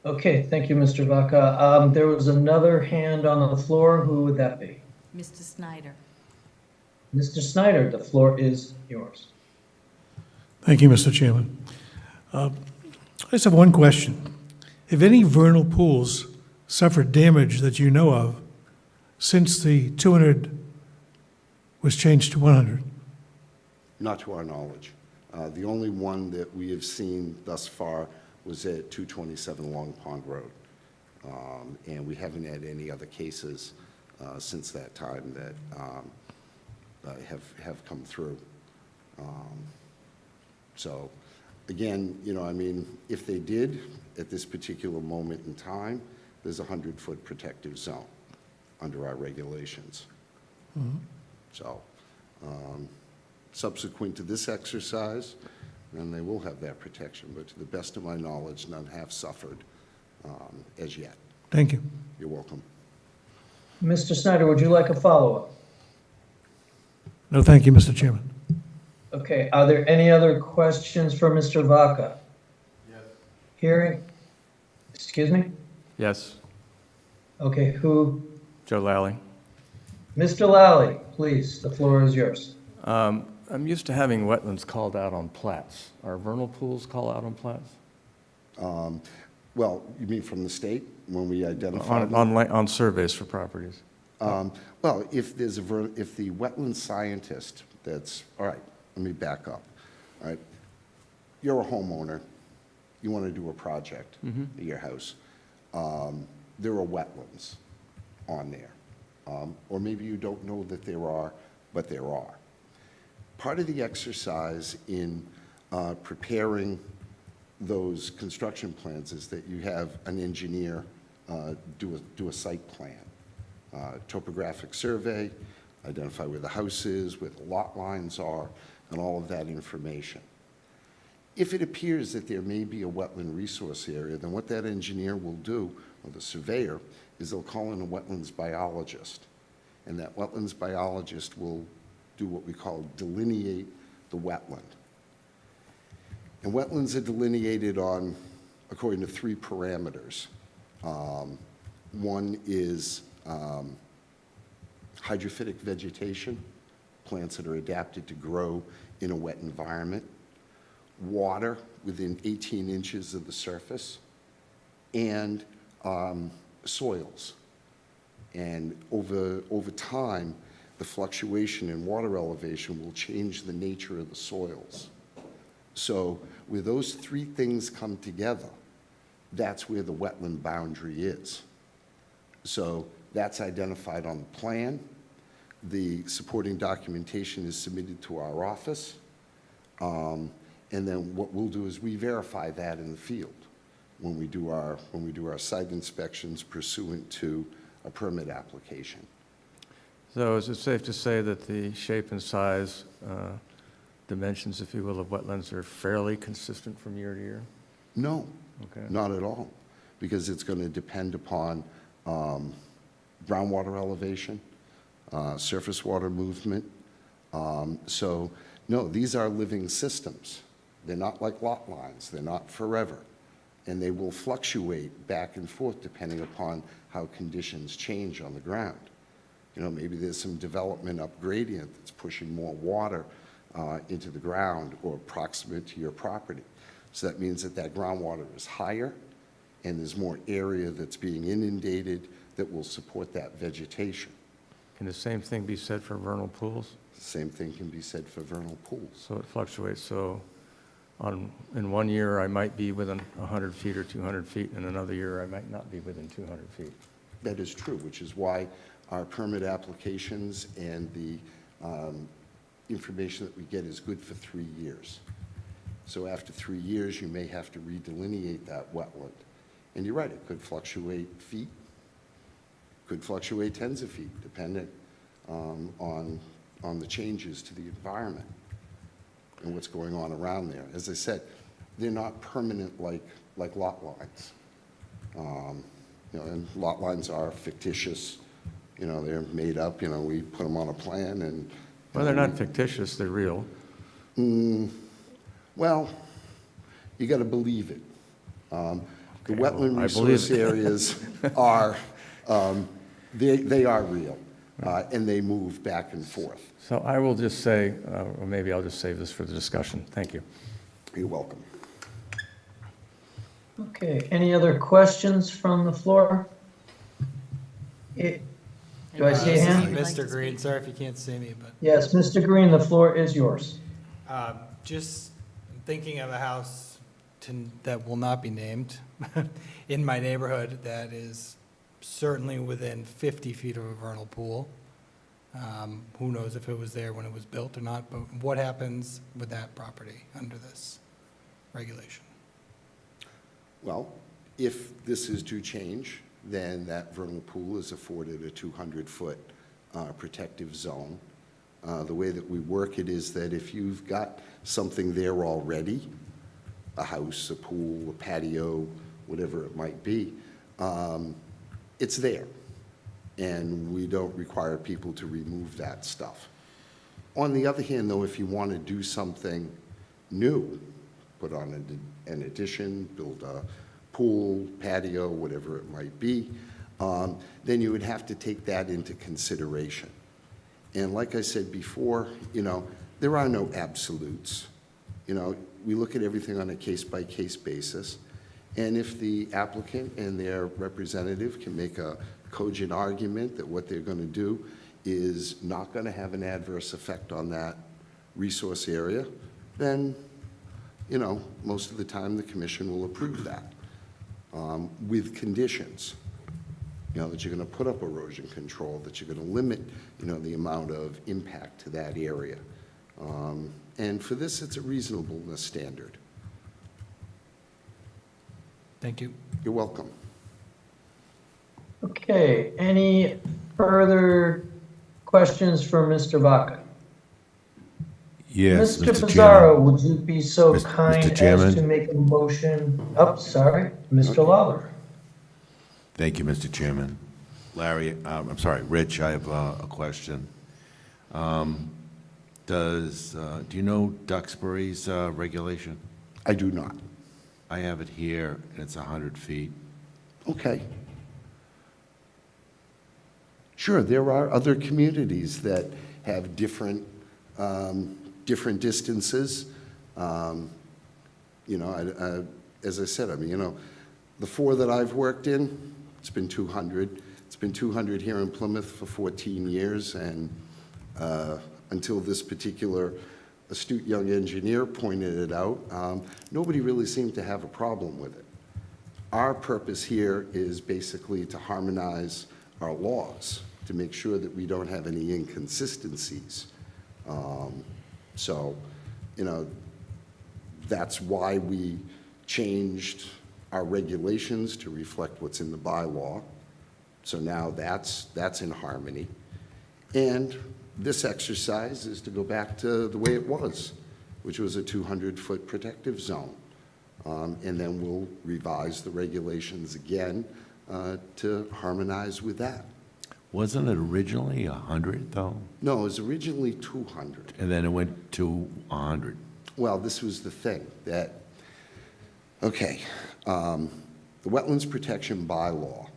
Okay, thank you, Mr. Vaca. There was another hand on the floor. Who would that be? Mr. Snyder. Mr. Snyder, the floor is yours. Thank you, Mr. Chairman. I just have one question. Have any vernal pools suffered damage that you know of since the 200 was changed to 100? Not to our knowledge. The only one that we have seen thus far was at 227 Long Pond Road. And we haven't had any other cases since that time that have come through. So again, you know, I mean, if they did, at this particular moment in time, there's a 100-foot protective zone under our regulations. Mhm. So subsequent to this exercise, then they will have that protection, but to the best of my knowledge, none have suffered as yet. Thank you. You're welcome. Mr. Snyder, would you like a follow-up? No, thank you, Mr. Chairman. Okay, are there any other questions for Mr. Vaca? Yes. Hearing, excuse me? Yes. Okay, who? Joe Lally. Mr. Lally, please, the floor is yours. I'm used to having wetlands called out on plats. Are vernal pools called out on plats? Well, you mean from the state, when we identify them? On surveys for properties. Well, if there's if the wetland scientist that's, all right, let me back up. All right, you're a homeowner, you want to do a project at your house. There are wetlands on there. Or maybe you don't know that there are, but there are. Part of the exercise in preparing those construction plans is that you have an engineer do a site plan. Topographic survey, identify where the house is, where the lot lines are, and all of that information. If it appears that there may be a wetland resource area, then what that engineer will do, or the surveyor, is they'll call in a wetlands biologist. And that wetlands biologist will do what we call delineate the wetland. And wetlands are delineated according to 3 parameters. One is hydrophytic vegetation, plants that are adapted to grow in a wet environment, water within 18 inches of the surface, and soils. And over time, the fluctuation in water elevation will change the nature of the soils. So where those 3 things come together, that's where the wetland boundary is. So that's identified on the plan. The supporting documentation is submitted to our office. And then what we'll do is we verify that in the field when we do our site inspections pursuant to a permit application. So is it safe to say that the shape and size, dimensions, if you will, of wetlands are fairly consistent from year to year? No, Okay. not at all. because it's going to depend upon groundwater elevation, surface water movement. So, no, these are living systems. They're not like lot lines. They're not forever. And they will fluctuate back and forth depending upon how conditions change on the ground. You know, maybe there's some development up gradient that's pushing more water into the ground or proximate to your property. So that means that that groundwater is higher and there's more area that's being inundated that will support that vegetation. Can the same thing be said for vernal pools? The same thing can be said for vernal pools. So it fluctuates, so in one year I might be within 100 feet or 200 feet, and another year I might not be within 200 feet. That is true, which is why our permit applications and the information that we get is good for 3 years. So after 3 years, you may have to redelineate that wetland. And you're right, it could fluctuate feet, could fluctuate tens of feet, depending on the changes to the environment and what's going on around there. As I said, they're not permanent like lot lines. You know, and lot lines are fictitious. You know, they're made up. You know, we put them on a plan and. Well, they're not fictitious, they're real. Well, you got to believe it. The wetland resource areas are, they are real, and they move back and forth. So I will just say, or maybe I'll just save this for the discussion. Thank you. You're welcome. Okay, any other questions from the floor? Do I see a hand? Mr. Green, sorry if you can't see me, but Yes, Mr. Green, the floor is yours. just thinking of a house that will not be named in my neighborhood that is certainly within 50 feet of a vernal pool. Who knows if it was there when it was built or not, but what happens with that property under this regulation? Well, if this is to change, then that vernal pool is afforded a 200-foot protective zone. The way that we work it is that if you've got something there already, a house, a pool, a patio, whatever it might be, it's there. And we don't require people to remove that stuff. On the other hand, though, if you want to do something new, put on an addition, build a pool, patio, whatever it might be, then you would have to take that into consideration. And like I said before, you know, there are no absolutes. You know, we look at everything on a case-by-case basis. And if the applicant and their representative can make a cogent argument that what they're going to do is not going to have an adverse effect on that resource area, then, you know, most of the time the commission will approve that with conditions. You know, that you're going to put up erosion control, that you're going to limit, you know, the amount of impact to that area. And for this, it's a reasonableness standard. Thank you. You're welcome. Okay, any further questions for Mr. Vaca? Yes, Mr. Mr. Pizarro, Chairman. would you be so Mr. kind as Chairman. to make a motion? Oh, sorry, Mr. Lawler. Thank you, Mr. Chairman. Larry, I'm sorry, Rich, I have a question. Do you know Duxbury's regulation? I do not. I have it here, and it's 100 feet. Okay. Sure, there are other communities that have different distances. You know, as I said, I mean, you know, the 4 that I've worked in, it's been 200. It's been 200 here in Plymouth for 14 years, and until this particular astute young engineer pointed it out, nobody really seemed to have a problem with it. Our purpose here is basically to harmonize our laws, to make sure that we don't have any inconsistencies. So, you know, that's why we changed our regulations to reflect what's in the bylaw. So now that's in harmony. And this exercise is to go back to the way it was, which was a 200-foot protective zone. And then we'll revise the regulations again to harmonize with that. Wasn't it originally 100, though? No, it was originally 200. And then it went to 100. Well, this was the thing, that, okay, the Wetlands Protection Bylaw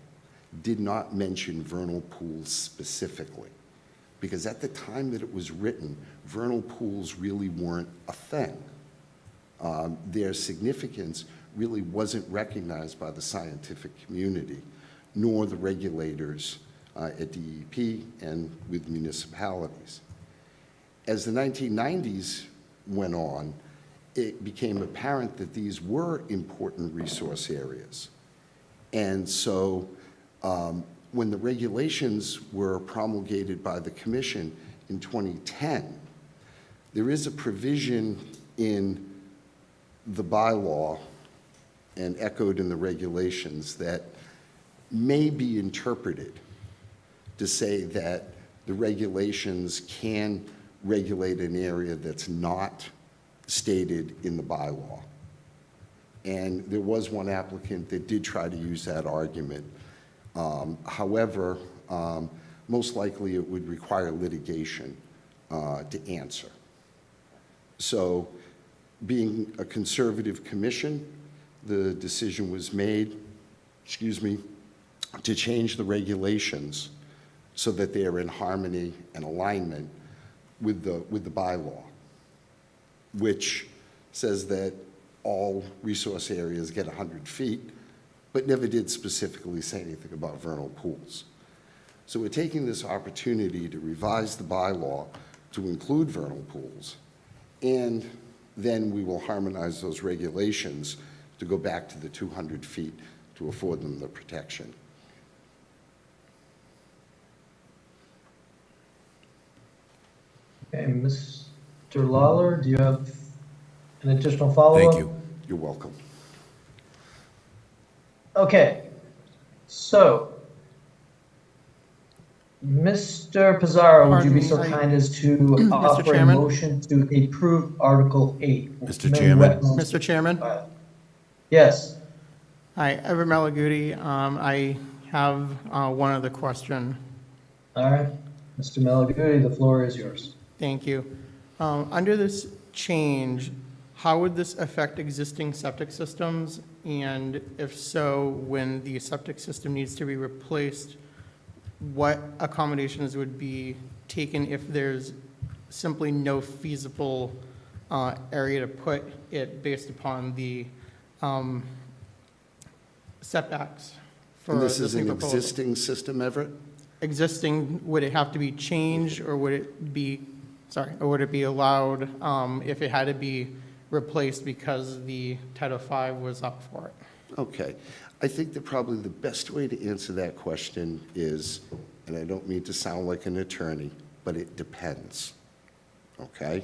did not mention vernal pools specifically, because at the time that it was written, vernal pools really weren't a thing. Their significance really wasn't recognized by the scientific community, nor the regulators at DEP and with municipalities. As the 1990s went on, it became apparent that these were important resource areas. And so when the regulations were promulgated by the Commission in 2010, there is a provision in the bylaw and echoed in the regulations that may be interpreted to say that the regulations can regulate an area that's not stated in the bylaw. And there was one applicant that did try to use that argument. However, most likely it would require litigation to answer. So being a conservative commission, the decision was made, to change the regulations so that they are in harmony and alignment with the bylaw, which says that all resource areas get 100 feet, but never did specifically say anything about vernal pools. So we're taking this opportunity to revise the bylaw to include vernal pools, and then we will harmonize those regulations to go back to the 200 feet to afford them the protection. Okay, Mr. Lawler, do you have an additional follow-up? Thank you. You're welcome. Okay, so, Mr. Pizarro, would you be so Pardon me, kind as to offer a Chairman? motion to approve Article 8? Mr. Chairman? Mr. Chairman? Yes. Hi, Everett Malaguti. I have one other question. All right, Mr. Malaguti, the floor is yours. Thank you. Under this change, how would this affect existing septic systems? And if so, when the septic system needs to be replaced, what accommodations would be taken if there's simply no feasible area to put it based upon the setbacks for And this this is new an proposal? existing system, Everett? Existing, would it have to be changed, or would it be, or would it be allowed if it had to be replaced because the Title V was up for it? Okay. I think that probably the best way to answer that question is, and I don't mean to sound like an attorney, but it depends, okay?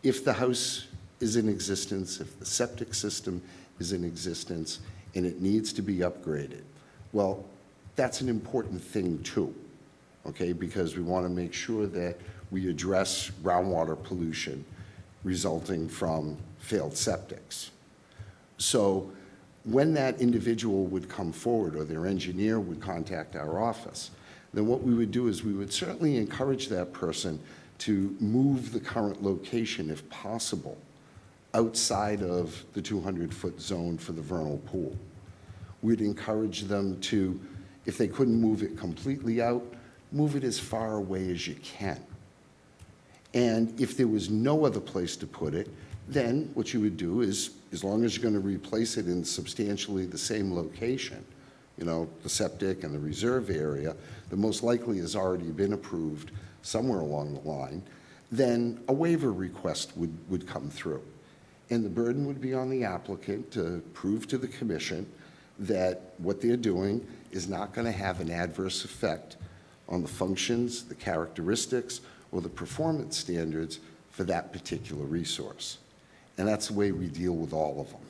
If the house is in existence, if the septic system is in existence, and it needs to be upgraded, well, that's an important thing too, okay? Because we want to make sure that we address groundwater pollution resulting from failed septics. So when that individual would come forward or their engineer would contact our office, then what we would do is we would certainly encourage that person to move the current location, if possible, outside of the 200-foot zone for the vernal pool. We'd encourage them to, if they couldn't move it completely out, move it as far away as you can. And if there was no other place to put it, then what you would do is, as long as you're going to replace it in substantially the same location, you know, the septic and the reserve area, that most likely has already been approved somewhere along the line, then a waiver request would come through. And the burden would be on the applicant to prove to the commission that what they're doing is not going to have an adverse effect on the functions, the characteristics, or the performance standards for that particular resource. And that's the way we deal with all of them.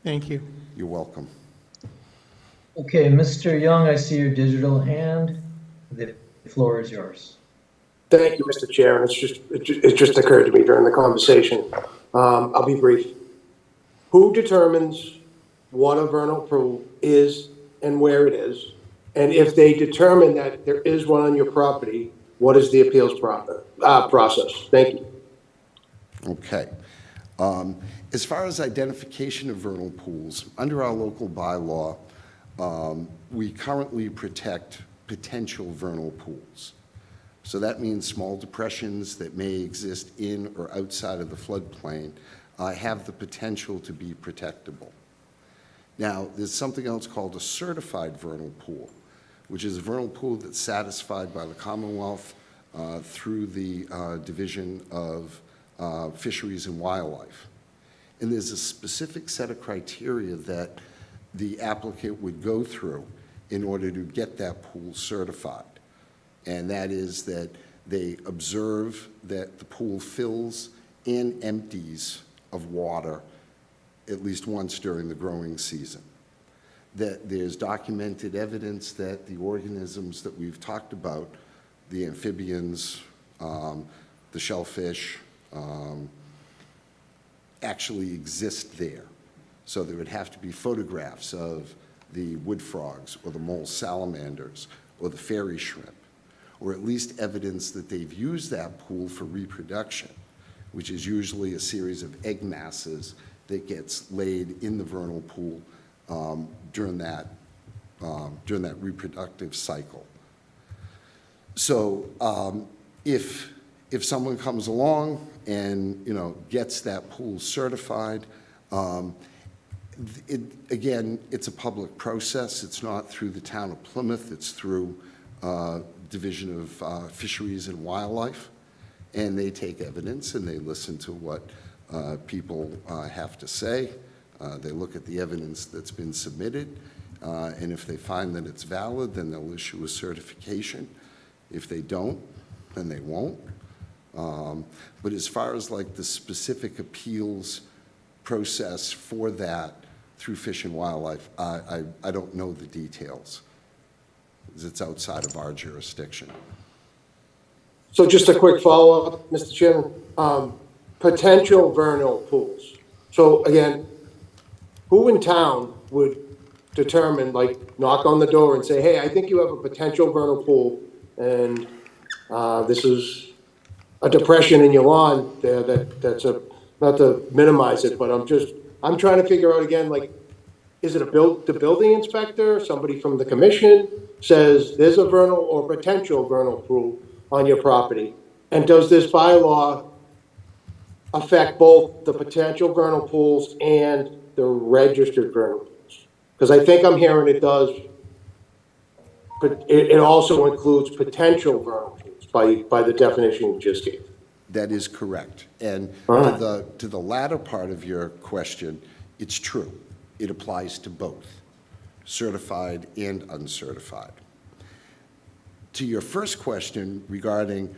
Thank you. You're welcome. Okay, Mr. Young, I see your digital hand. The floor is yours. Thank you, Mr. Chairman. It just occurred to me during the conversation. I'll be brief. Who determines what a vernal pool is and where it is? And if they determine that there is one on your property, what is the appeals process? Thank you. Okay. As far as identification of vernal pools, under our local bylaw, we currently protect potential vernal pools. So that means small depressions that may exist in or outside of the floodplain have the potential to be protectable. Now, there's something else called a certified vernal pool, which is a vernal pool that's satisfied by the Commonwealth through the Division of Fisheries and Wildlife. And there's a specific set of criteria that the applicant would go through in order to get that pool certified. And that is that they observe that the pool fills and empties of water at least once during the growing season. That there's documented evidence that the organisms that we've talked about, the amphibians, the shellfish, actually exist there. So there would have to be photographs of the wood frogs or the mole salamanders or the fairy shrimp, or at least evidence that they've used that pool for reproduction, which is usually a series of egg masses that gets laid in the vernal pool during that reproductive cycle. So if someone comes along and gets that pool certified, again, it's a public process. It's not through the town of Plymouth. It's through Division of Fisheries and Wildlife, and they take evidence and they listen to what people have to say. They look at the evidence that's been submitted, and if they find that it's valid, then they'll issue a certification. If they don't, then they won't. But as far as like the specific appeals process for that through Fish and Wildlife, I don't know the details, because it's outside of our jurisdiction. So just a quick follow-up, Mr. Chairman. Potential vernal pools. So again, who in town would determine, like, knock on the door and say, hey, I think you have a potential vernal pool, and this is a depression in your lawn there that's not to minimize it, but I'm trying to figure out again, like, is it the building inspector, somebody from the commission says there's a vernal or potential vernal pool on your property? And does this bylaw affect both the potential vernal pools and the registered vernal pools? Because I think I'm hearing it does, but it also includes potential vernal pools by the definition you just gave. That is correct. And to the latter part of your question, it's true. It applies to both, certified and uncertified. To your first question regarding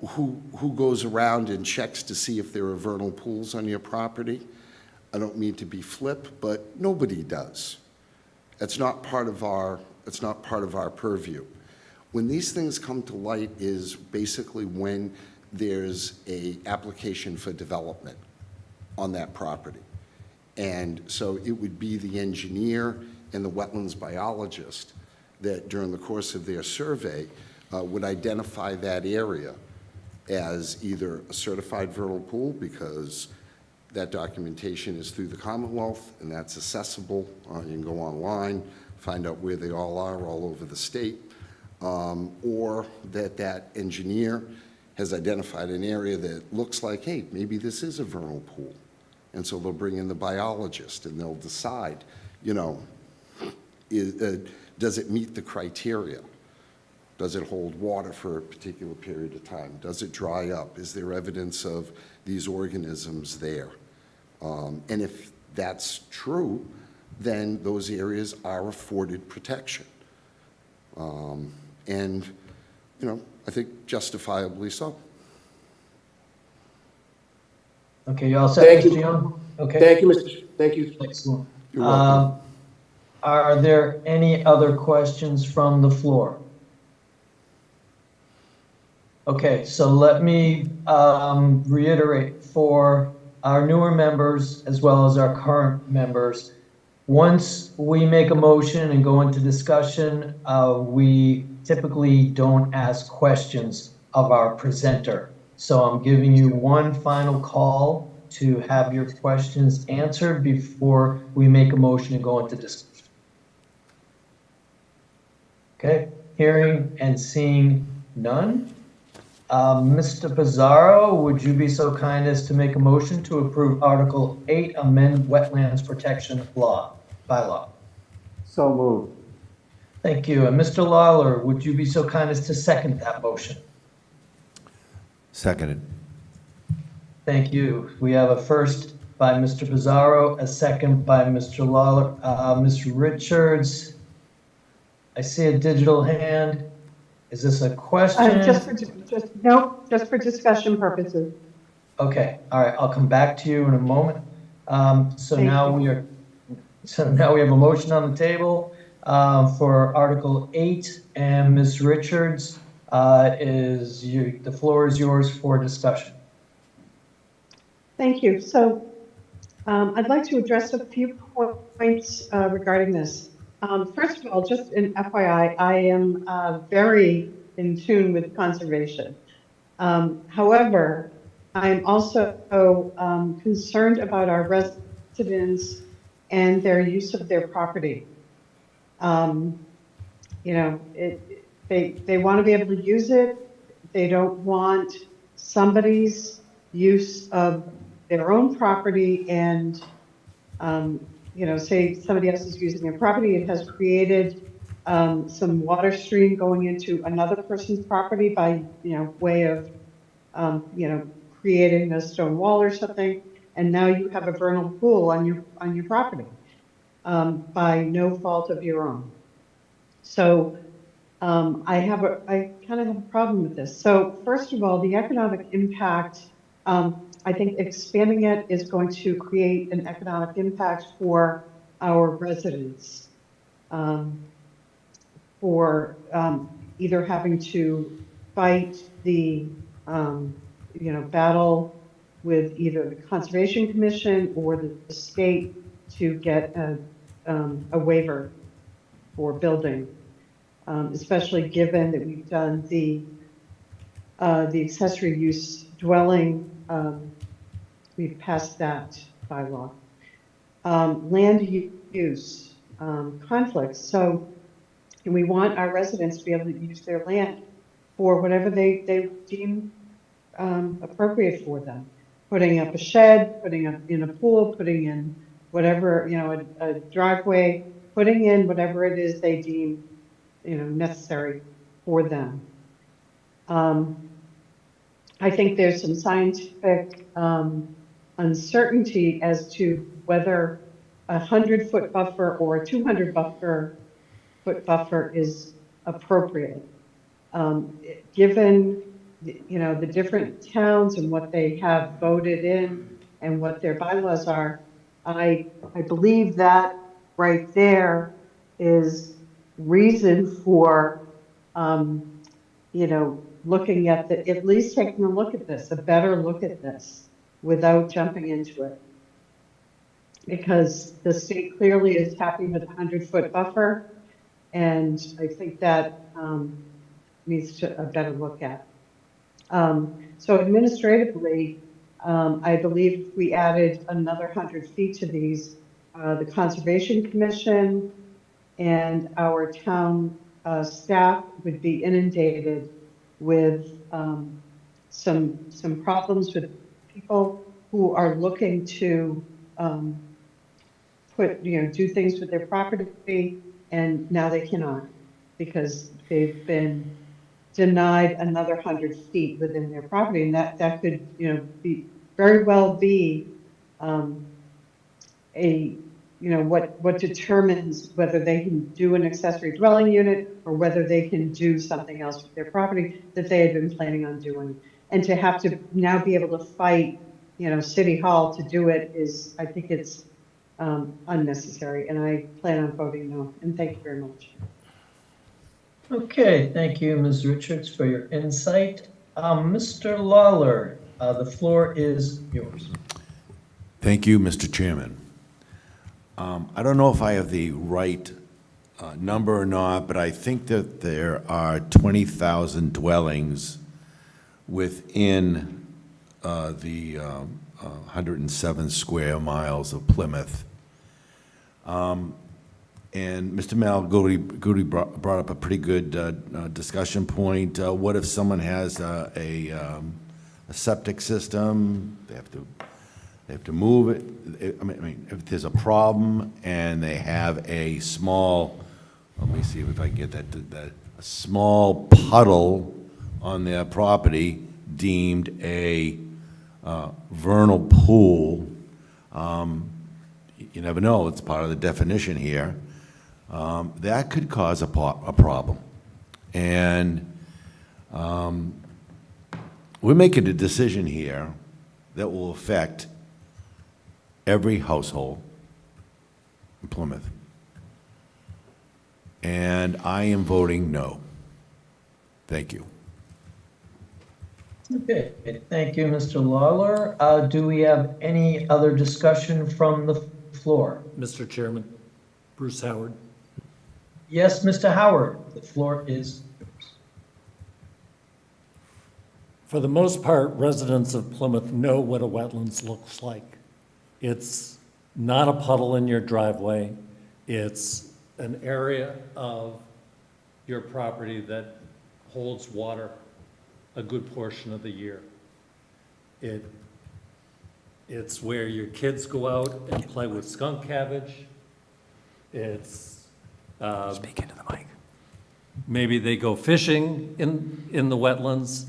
who goes around and checks to see if there are vernal pools on your property, I don't mean to be flip, but nobody does. It's not part of our purview. When these things come to light is basically when there's a application for development on that property. And so it would be the engineer and the wetlands biologist that during the course of their survey would identify that area as either a certified vernal pool, because that documentation is through the Commonwealth and that's accessible. You can go online, find out where they all are all over the state, or that engineer has identified an area that looks like, hey, maybe this is a vernal pool. And so they'll bring in the biologist and they'll decide, does it meet the criteria? Does it hold water for a particular period of time? Does it dry up? Is there evidence of these organisms there? And if that's true, then those areas are afforded protection. And, I think justifiably so. Okay, you all set, Thank you. Mr. Young? Okay. Thank you, Mr. Thank you. Excellent. You're welcome. Are there any other questions from the floor? Okay, so let me reiterate. For our newer members as well as our current members, once we make a motion and go into discussion, we typically don't ask questions of our presenter. So I'm giving you one final call to have your questions answered before we make a motion and go into discussion. Okay, hearing and seeing none. Mr. Pizarro, would you be so kind as to make a motion to approve Article 8, amend wetlands protection law, bylaw? So moved. Thank you. And Mr. Lawler, would you be so kind as to second that motion? Seconded. Thank you. We have a first by Mr. Pizarro, a second by Mr. Lawler. Ms. Richards, I see a digital hand. Is this a question? Just for discussion purposes. Okay, all right, I'll come back to you in a moment. So Thank now you. we have a motion on the table for Article 8, and Ms. Richards, the floor is yours for discussion. Thank you. So I'd like to address a few points regarding this. First of all, just an FYI, I am very in tune with conservation. However, I'm also concerned about our residents and their use of their property. You know, they want to be able to use it. They don't want somebody's use of their own property and you know, say somebody else is using their property, it has created some water stream going into another person's property by, you know, way of, you know, creating a stone wall or something, and now you have a vernal pool on your property by no fault of your own. So I kind of have a problem with this. So first of all, the economic impact, I think expanding it is going to create an economic impact for our residents, for either having to fight the, you know, battle with either the Conservation Commission or the state to get a waiver for building, especially given that we've done the accessory use dwelling, we've passed that bylaw. Land use conflicts. So we want our residents to be able to use their land for whatever they deem appropriate for them. Putting up a shed, putting up in a pool, putting in whatever, you know, a driveway, putting in whatever it is they deem, you know, necessary for them. I think there's some scientific uncertainty as to whether a 100-foot buffer or a 200-foot buffer is appropriate. Given, you know, the different towns and what they have voted in and what their bylaws are, I believe that right there is reason for, you know, looking at at least taking a look at this, a better look at this without jumping into it. Because the state clearly is happy with a 100-foot buffer, and I think that needs a better look at. So administratively, I believe if we added another 100 feet to these, the Conservation Commission and our town staff would be inundated with some problems with people who are looking to do things with their property, and now they cannot because they've been denied another 100 feet within their property, and that could, you know, be very well be what determines whether they can do an accessory dwelling unit or whether they can do something else with their property that they had been planning on doing. And to have to now be able to fight, you know, City Hall to do it is, I think it's unnecessary, and I plan on voting no. And thank you very much. Okay, thank you, Ms. Richards, for your insight. Mr. Lawler, the floor is yours. Thank you, Mr. Chairman. I don't know if I have the right number or not, but I think that there are 20,000 dwellings within the 107 square miles of Plymouth. And Mr. Malgoody brought up a pretty good discussion point. What if someone has a septic system? They have to move it. I mean, if there's a problem and they have a small, let me see if I can get that a small puddle on their property deemed a vernal pool. You never know, it's part of the definition here. That could cause a problem. And we're making a decision here that will affect every household in Plymouth. And I am voting no. Thank you. Okay, thank you, Mr. Lawler. Do we have any other discussion from the floor? Mr. Chairman, Bruce Howard. Yes, Mr. Howard, the floor is yours. For the most part, residents of Plymouth know what a wetlands looks like. It's not a puddle in your driveway. It's an area of your property that holds water a good portion of the year. It's where your kids go out and play with skunk cabbage. It's speak into the mic. Maybe they go fishing in the wetlands.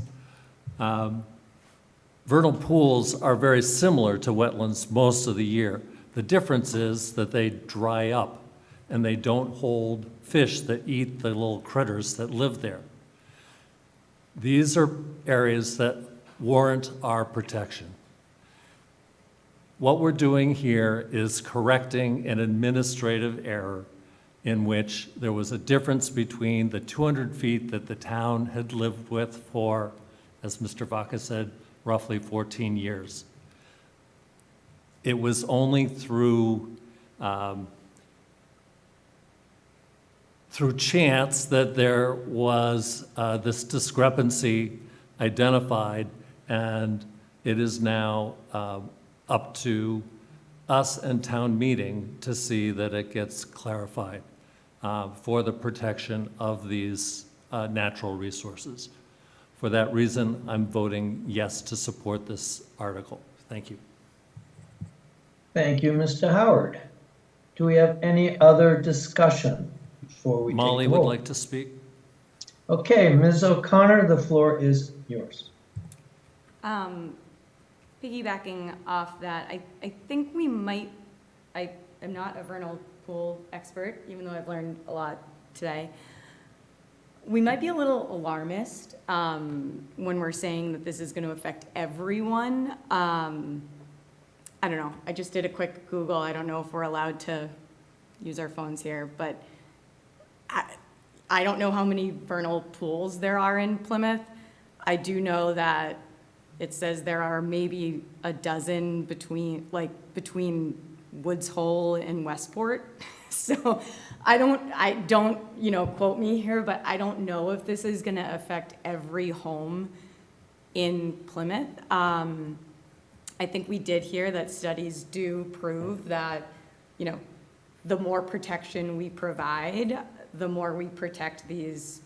Vernal pools are very similar to wetlands most of the year. The difference is that they dry up and they don't hold fish that eat the little critters that live there. These are areas that warrant our protection. What we're doing here is correcting an administrative error in which there was a difference between the 200 feet that the town had lived with for, as Mr. Vaca said, roughly 14 years. It was only through chance that there was this discrepancy identified, and it is now up to us and town meeting to see that it gets clarified for the protection of these natural resources. For that reason, I'm voting yes to support this article. Thank you. Thank you, Mr. Howard. Do we have any other discussion before we take Molly the would vote? like to speak. Okay, Ms. O'Connor, the floor is yours. Piggybacking off that, I think we might, I am not a vernal pool expert, even though I've learned a lot today. We might be a little alarmist when we're saying that this is going to affect everyone. I don't know. I just did a quick Google. I don't know if we're allowed to use our phones here, but I don't know how many vernal pools there are in Plymouth. I do know that it says there are maybe a dozen between Woods Hole and Westport. So I don't, quote me here, but I don't know if this is gonna affect every home in Plymouth. I think we did hear that studies do prove that, the more protection we provide, the more we protect these,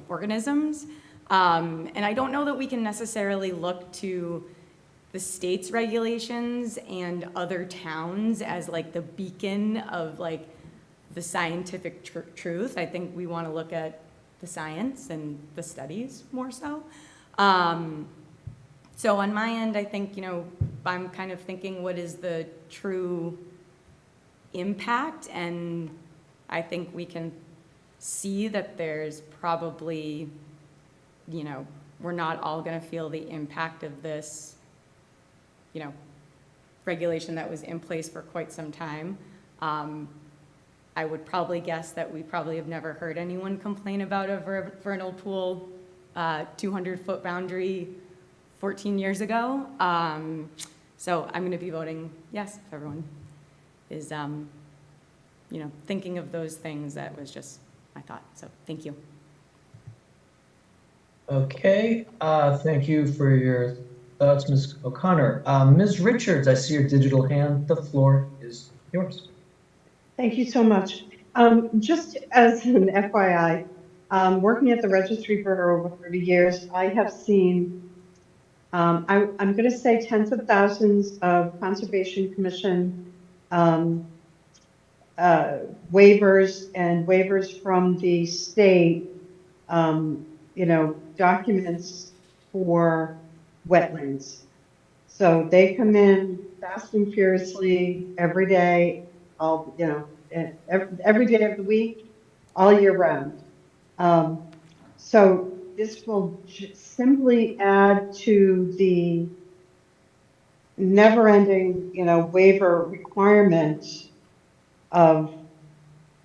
organisms. And I don't know that we can necessarily look to the state's regulations and other towns as like the beacon of like the scientific truth. I think we want to look at the science and the studies more so. So on my end, I think, I'm kind of thinking what is the true impact, and I think we can see that there's probably, we're not all going to feel the impact of this, regulation that was in place for quite some time. I would probably guess that we probably have never heard anyone complain about a vernal pool 200-foot boundary 14 years ago. So I'm going to be voting yes, if everyone is, thinking of those things. That was just my thought. So thank you. Okay, thank you for your thoughts, Ms. O'Connor. Ms. Richards, I see your digital hand. The floor is yours. Thank you so much. Just as an FYI, working at the registry for over 30 years, I have seen, I'm going to say tens of thousands of Conservation Commission waivers and waivers from the state, documents for wetlands. So they come in fast and furiously every day, every day of the week, all year round. So this will simply add to the never-ending, waiver requirement of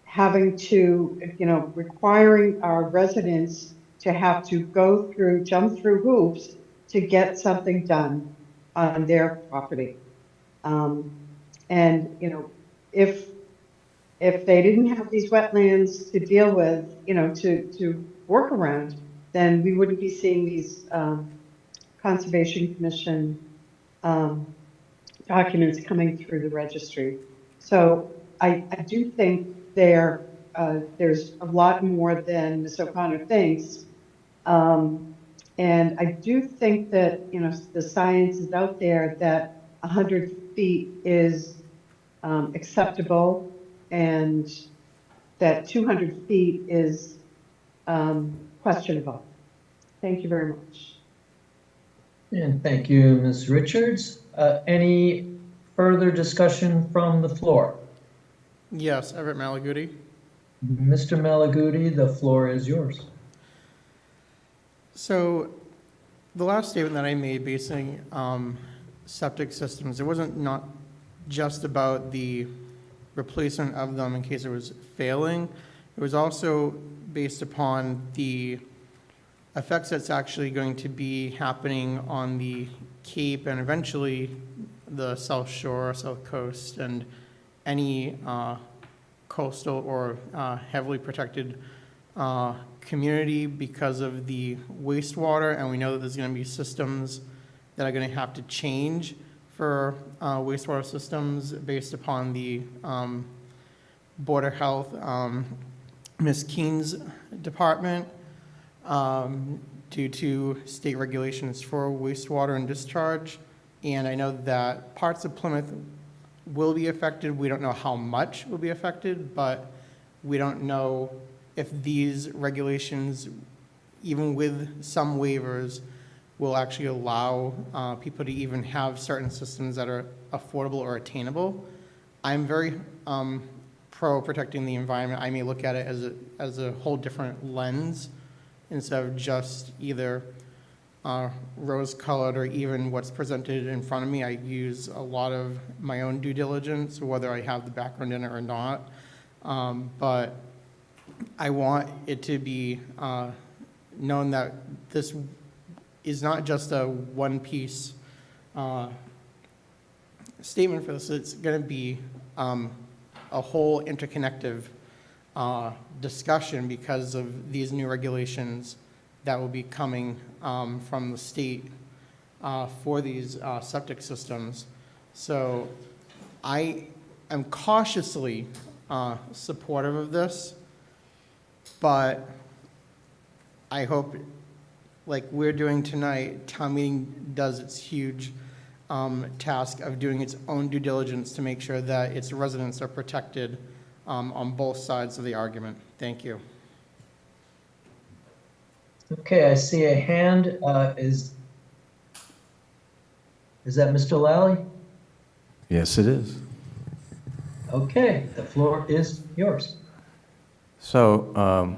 having to, requiring our residents to have to jump through hoops to get something done on their property. And, if they didn't have these wetlands to deal with, to work around, then we wouldn't be seeing these Conservation Commission documents coming through the registry. So I do think there's a lot more than Ms. O'Connor thinks. And I do think that, the science is out there that 100 feet is acceptable and that 200 feet is questionable. Thank you very much. And thank you, Ms. Richards. Any further discussion from the floor? Yes, Everett Malaguti. Mr. Malaguti, the floor is yours. So the last statement that I made basing septic systems, it wasn't not just about the replacement of them in case it was failing. It was also based upon the effects that's actually going to be happening on the Cape and eventually the South Shore, South Coast, and any coastal or heavily protected community because of the wastewater. And we know that there's going to be systems that are going to have to change for wastewater systems based upon the Board of Health, Ms. Keene's department, due to state regulations for wastewater and discharge. And I know that parts of Plymouth will be affected. We don't know how much will be affected, but we don't know if these regulations, even with some waivers, will actually allow people to even have certain systems that are affordable or attainable. I'm very pro protecting the environment. I may look at it as a whole different lens instead of just either rose-colored or even what's presented in front of me. I use a lot of my own due diligence, whether I have the background in it or not. But I want it to be known that this is not just a one-piece statement for this. It's going to be a whole interconnective discussion because of these new regulations that will be coming from the state for these septic systems. So I am cautiously supportive of this, but I hope, like we're doing tonight, town meeting does its huge task of doing its own due diligence to make sure that its residents are protected on both sides of the argument. Thank you. Okay, I see a hand. Is that Mr. Lally? Yes, it is. Okay, the floor is yours. So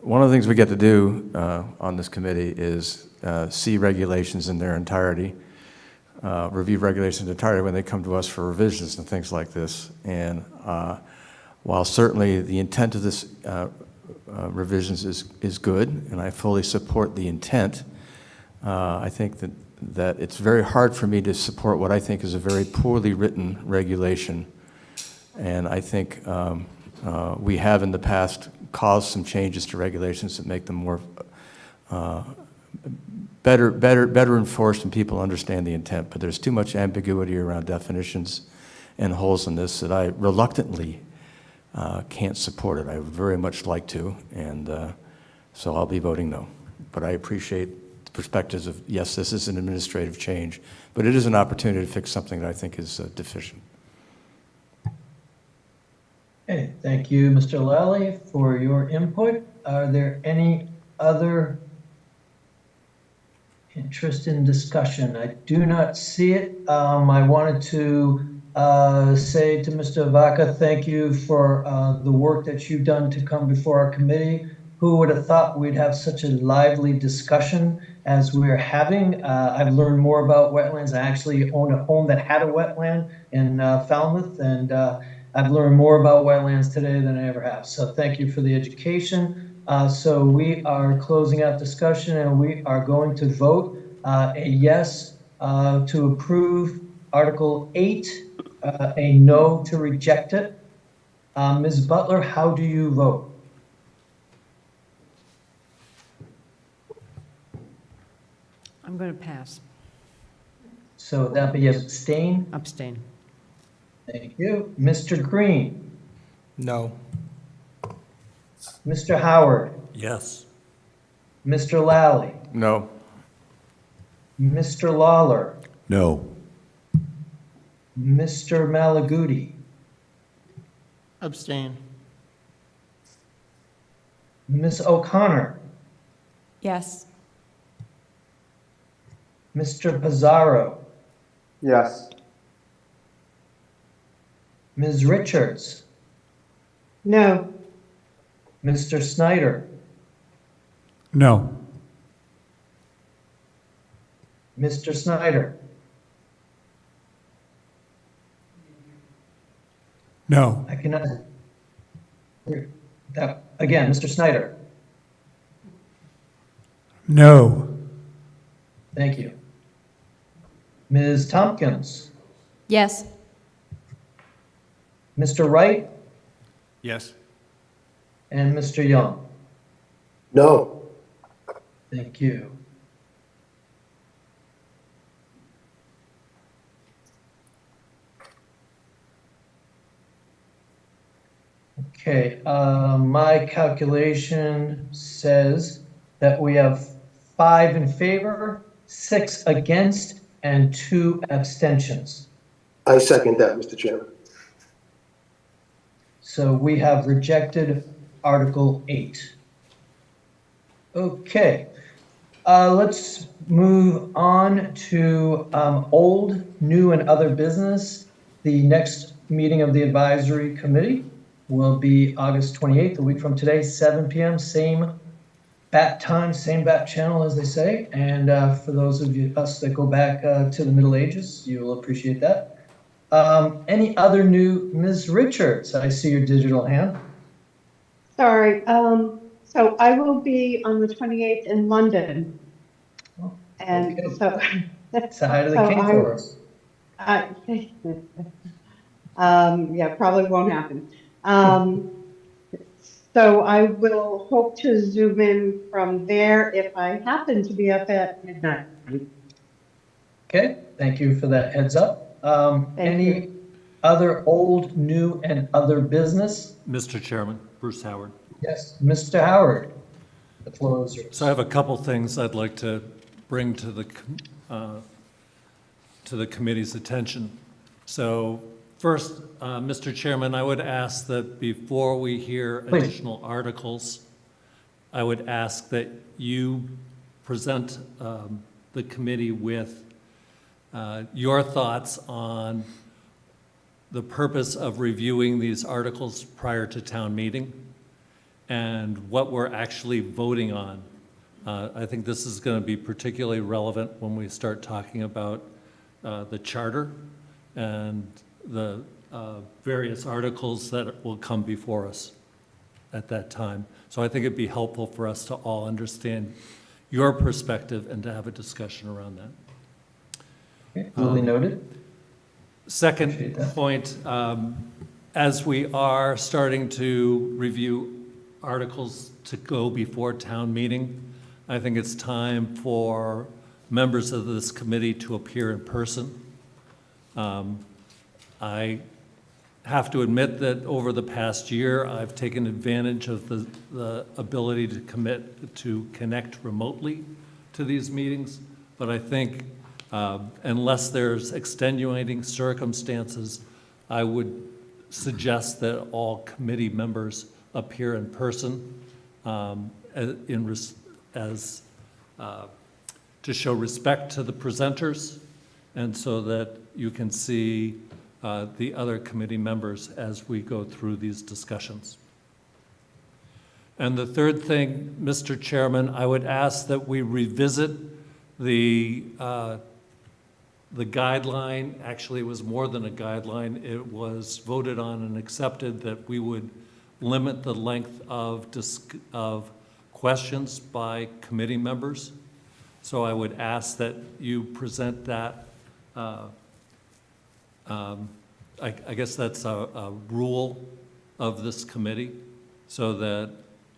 one of the things we get to do on this committee is see regulations in their entirety, review regulations in their entirety when they come to us for revisions and things like this. And while certainly the intent of this revisions is good, and I fully support the intent, I think that that it's very hard for me to support what I think is a very poorly written regulation. And I think we have in the past caused some changes to regulations that make them more better enforced and people understand the intent. But there's too much ambiguity around definitions and holes in this that I reluctantly can't support it. I would very much like to, and so I'll be voting no. But I appreciate the perspectives of, yes, this is an administrative change, but it is an opportunity to fix something that I think is deficient. Okay, thank you, Mr. Lally, for your input. Are there any other interest in discussion? I do not see it. I wanted to say to Mr. Vaca, thank you for the work that you've done to come before our committee. Who would have thought we'd have such a lively discussion as we're having? I've learned more about wetlands. I actually own a home that had a wetland in Falmouth, and I've learned more about wetlands today than I ever have. So thank you for the education. So we are closing out discussion, and we are going to vote a yes to approve Article 8, a no to reject it. Ms. Butler, how do you vote? I'm going to pass. So that'd be abstain. Abstain. Thank you. Mr. Green, No. Mr. Howard, Yes. Mr. Lally, No. Mr. Lawler, No. Mr. Malaguti, Abstain. Ms. O'Connor, Yes. Mr. Pizarro, Yes. Ms. Richards, No. Mr. Snyder, No. Mr. Snyder, No. I cannot. Again, Mr. Snyder, No. thank you. Ms. Tompkins, Yes. Mr. Wright, Yes. and Mr. Young. No. Thank you. Okay, my calculation says that we have 5 in favor, 6 against, and 2 abstentions. I second that, Mr. Chairman. So we have rejected Article 8. Okay, let's move on to old, new, and other business. The next meeting of the advisory committee will be August 28th, a week from today, 7 p.m., same bat time, same bat channel, as they say. And for those of us that go back to the Middle Ages, you will appreciate that. Any other new, Ms. Richards? I see your digital hand. Sorry. So I will be on the 28th in London. And okay. so. Say hi to the king for us. Yeah, probably won't happen. So I will hope to zoom in from there if I happen to be up at midnight. Okay, thank you for that heads up. Any other old, new, and other business? Mr. Chairman, Bruce Howard. Yes, Mr. Howard, the floor is yours. So I have a couple things I'd like to bring to the committee's attention. So first, Mr. Chairman, I would ask that before we hear Please. additional articles, I would ask that you present the committee with your thoughts on the purpose of reviewing these articles prior to town meeting and what we're actually voting on. I think this is going to be particularly relevant when we start talking about the charter and the various articles that will come before us at that time. So I think it'd be helpful for us to all understand your perspective and to have a discussion around that. Okay, duly noted. Second Appreciate that. point, as we are starting to review articles to go before town meeting, I think it's time for members of this committee to appear in person. I have to admit that over the past year, I've taken advantage of the ability to connect remotely to these meetings, but I think unless there's extenuating circumstances, I would suggest that all committee members appear in person to show respect to the presenters, and so that you can see the other committee members as we go through these discussions. And the third thing, Mr. Chairman, I would ask that we revisit the guideline. Actually, it was more than a guideline. It was voted on and accepted that we would limit the length of questions by committee members. So I would ask that you present that. I guess that's a rule of this committee, so that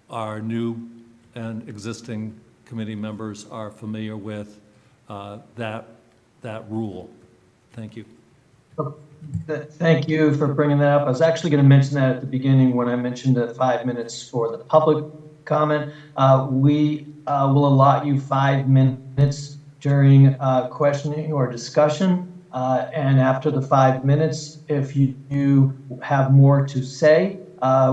our new and existing committee members are familiar with that rule. Thank you. Thank you for bringing that up. I was actually going to mention that at the beginning when I mentioned the 5 minutes for the public comment. We will allot you 5 minutes during questioning or discussion. And after the 5 minutes, if you have more to say,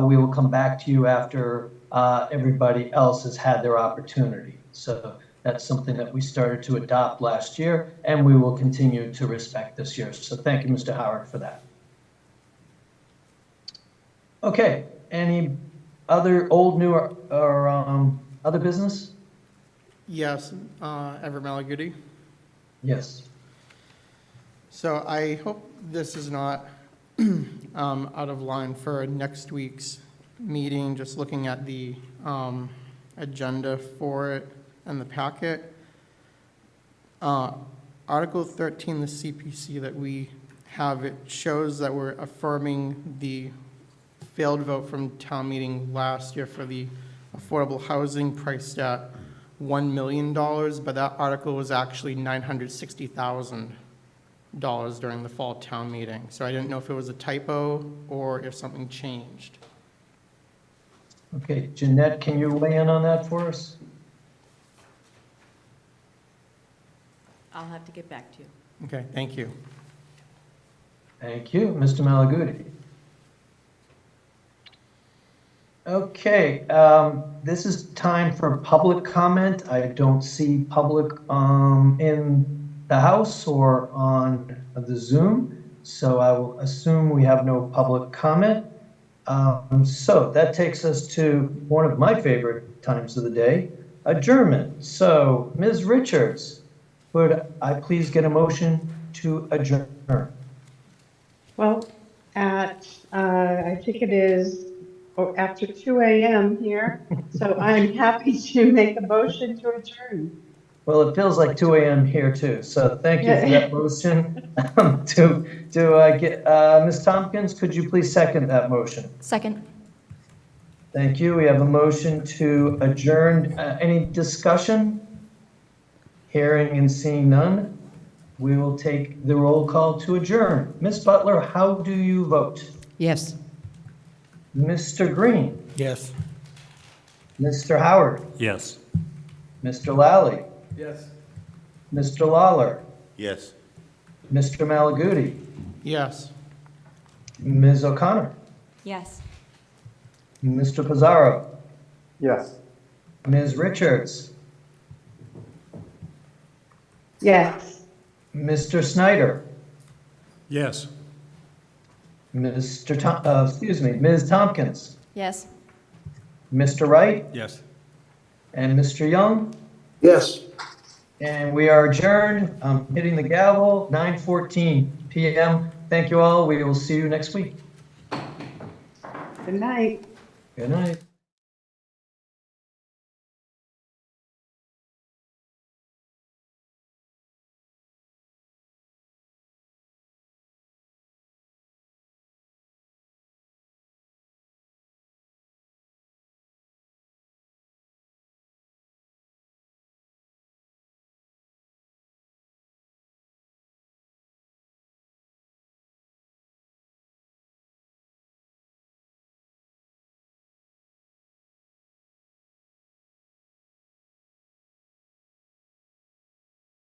we will come back to you after everybody else has had their opportunity. So that's something that we started to adopt last year, and we will continue to respect this year. So thank you, Mr. Howard, for that. Okay, any other old, new, or other business? Yes, Everett Malaguti. Yes. So I hope this is not out of line for next week's meeting, just looking at the agenda for it and the packet. Article 13, the CPC that we have, it shows that we're affirming the failed vote from town meeting last year for the affordable housing priced at $1 million, but that article was actually $960,000 during the fall town meeting. So I didn't know if it was a typo or if something changed. Okay, Jeanette, can you weigh in on that for us? I'll have to get back to you. Okay, thank you. Thank you, Mr. Malaguti. Okay, this is time for public comment. I don't see public in the House or on the Zoom, so I will assume we have no public comment. So that takes us to one of my favorite times of the day, adjournment. So, Ms. Richards, would I please get a motion to adjourn? Well, I think it is after 2 a.m. here, so I'm happy to make a motion to adjourn. Well, it feels like 2 a.m. here too, so thank you for that motion. To get, Ms. Tompkins, could you please second that motion? Second. Thank you. We have a motion to adjourn. Any discussion? Hearing and seeing none, we will take the roll call to adjourn. Ms. Butler, how do you vote? Yes. Mr. Green? Yes. Mr. Howard? Yes. Mr. Lally? Yes. Mr. Lawler? Yes. Mr. Malaguti? Yes. Ms. O'Connor? Yes. Mr. Pizarro? Yes. Ms. Richards? Yes. Mr. Snyder? Yes. Ms. Tompkins? Yes. Mr. Wright? Yes. And Mr. Young? Yes. And we are adjourned. I'm hitting the gavel, 9:14 p.m. Thank you all. We will see you next week. Good night. Good night.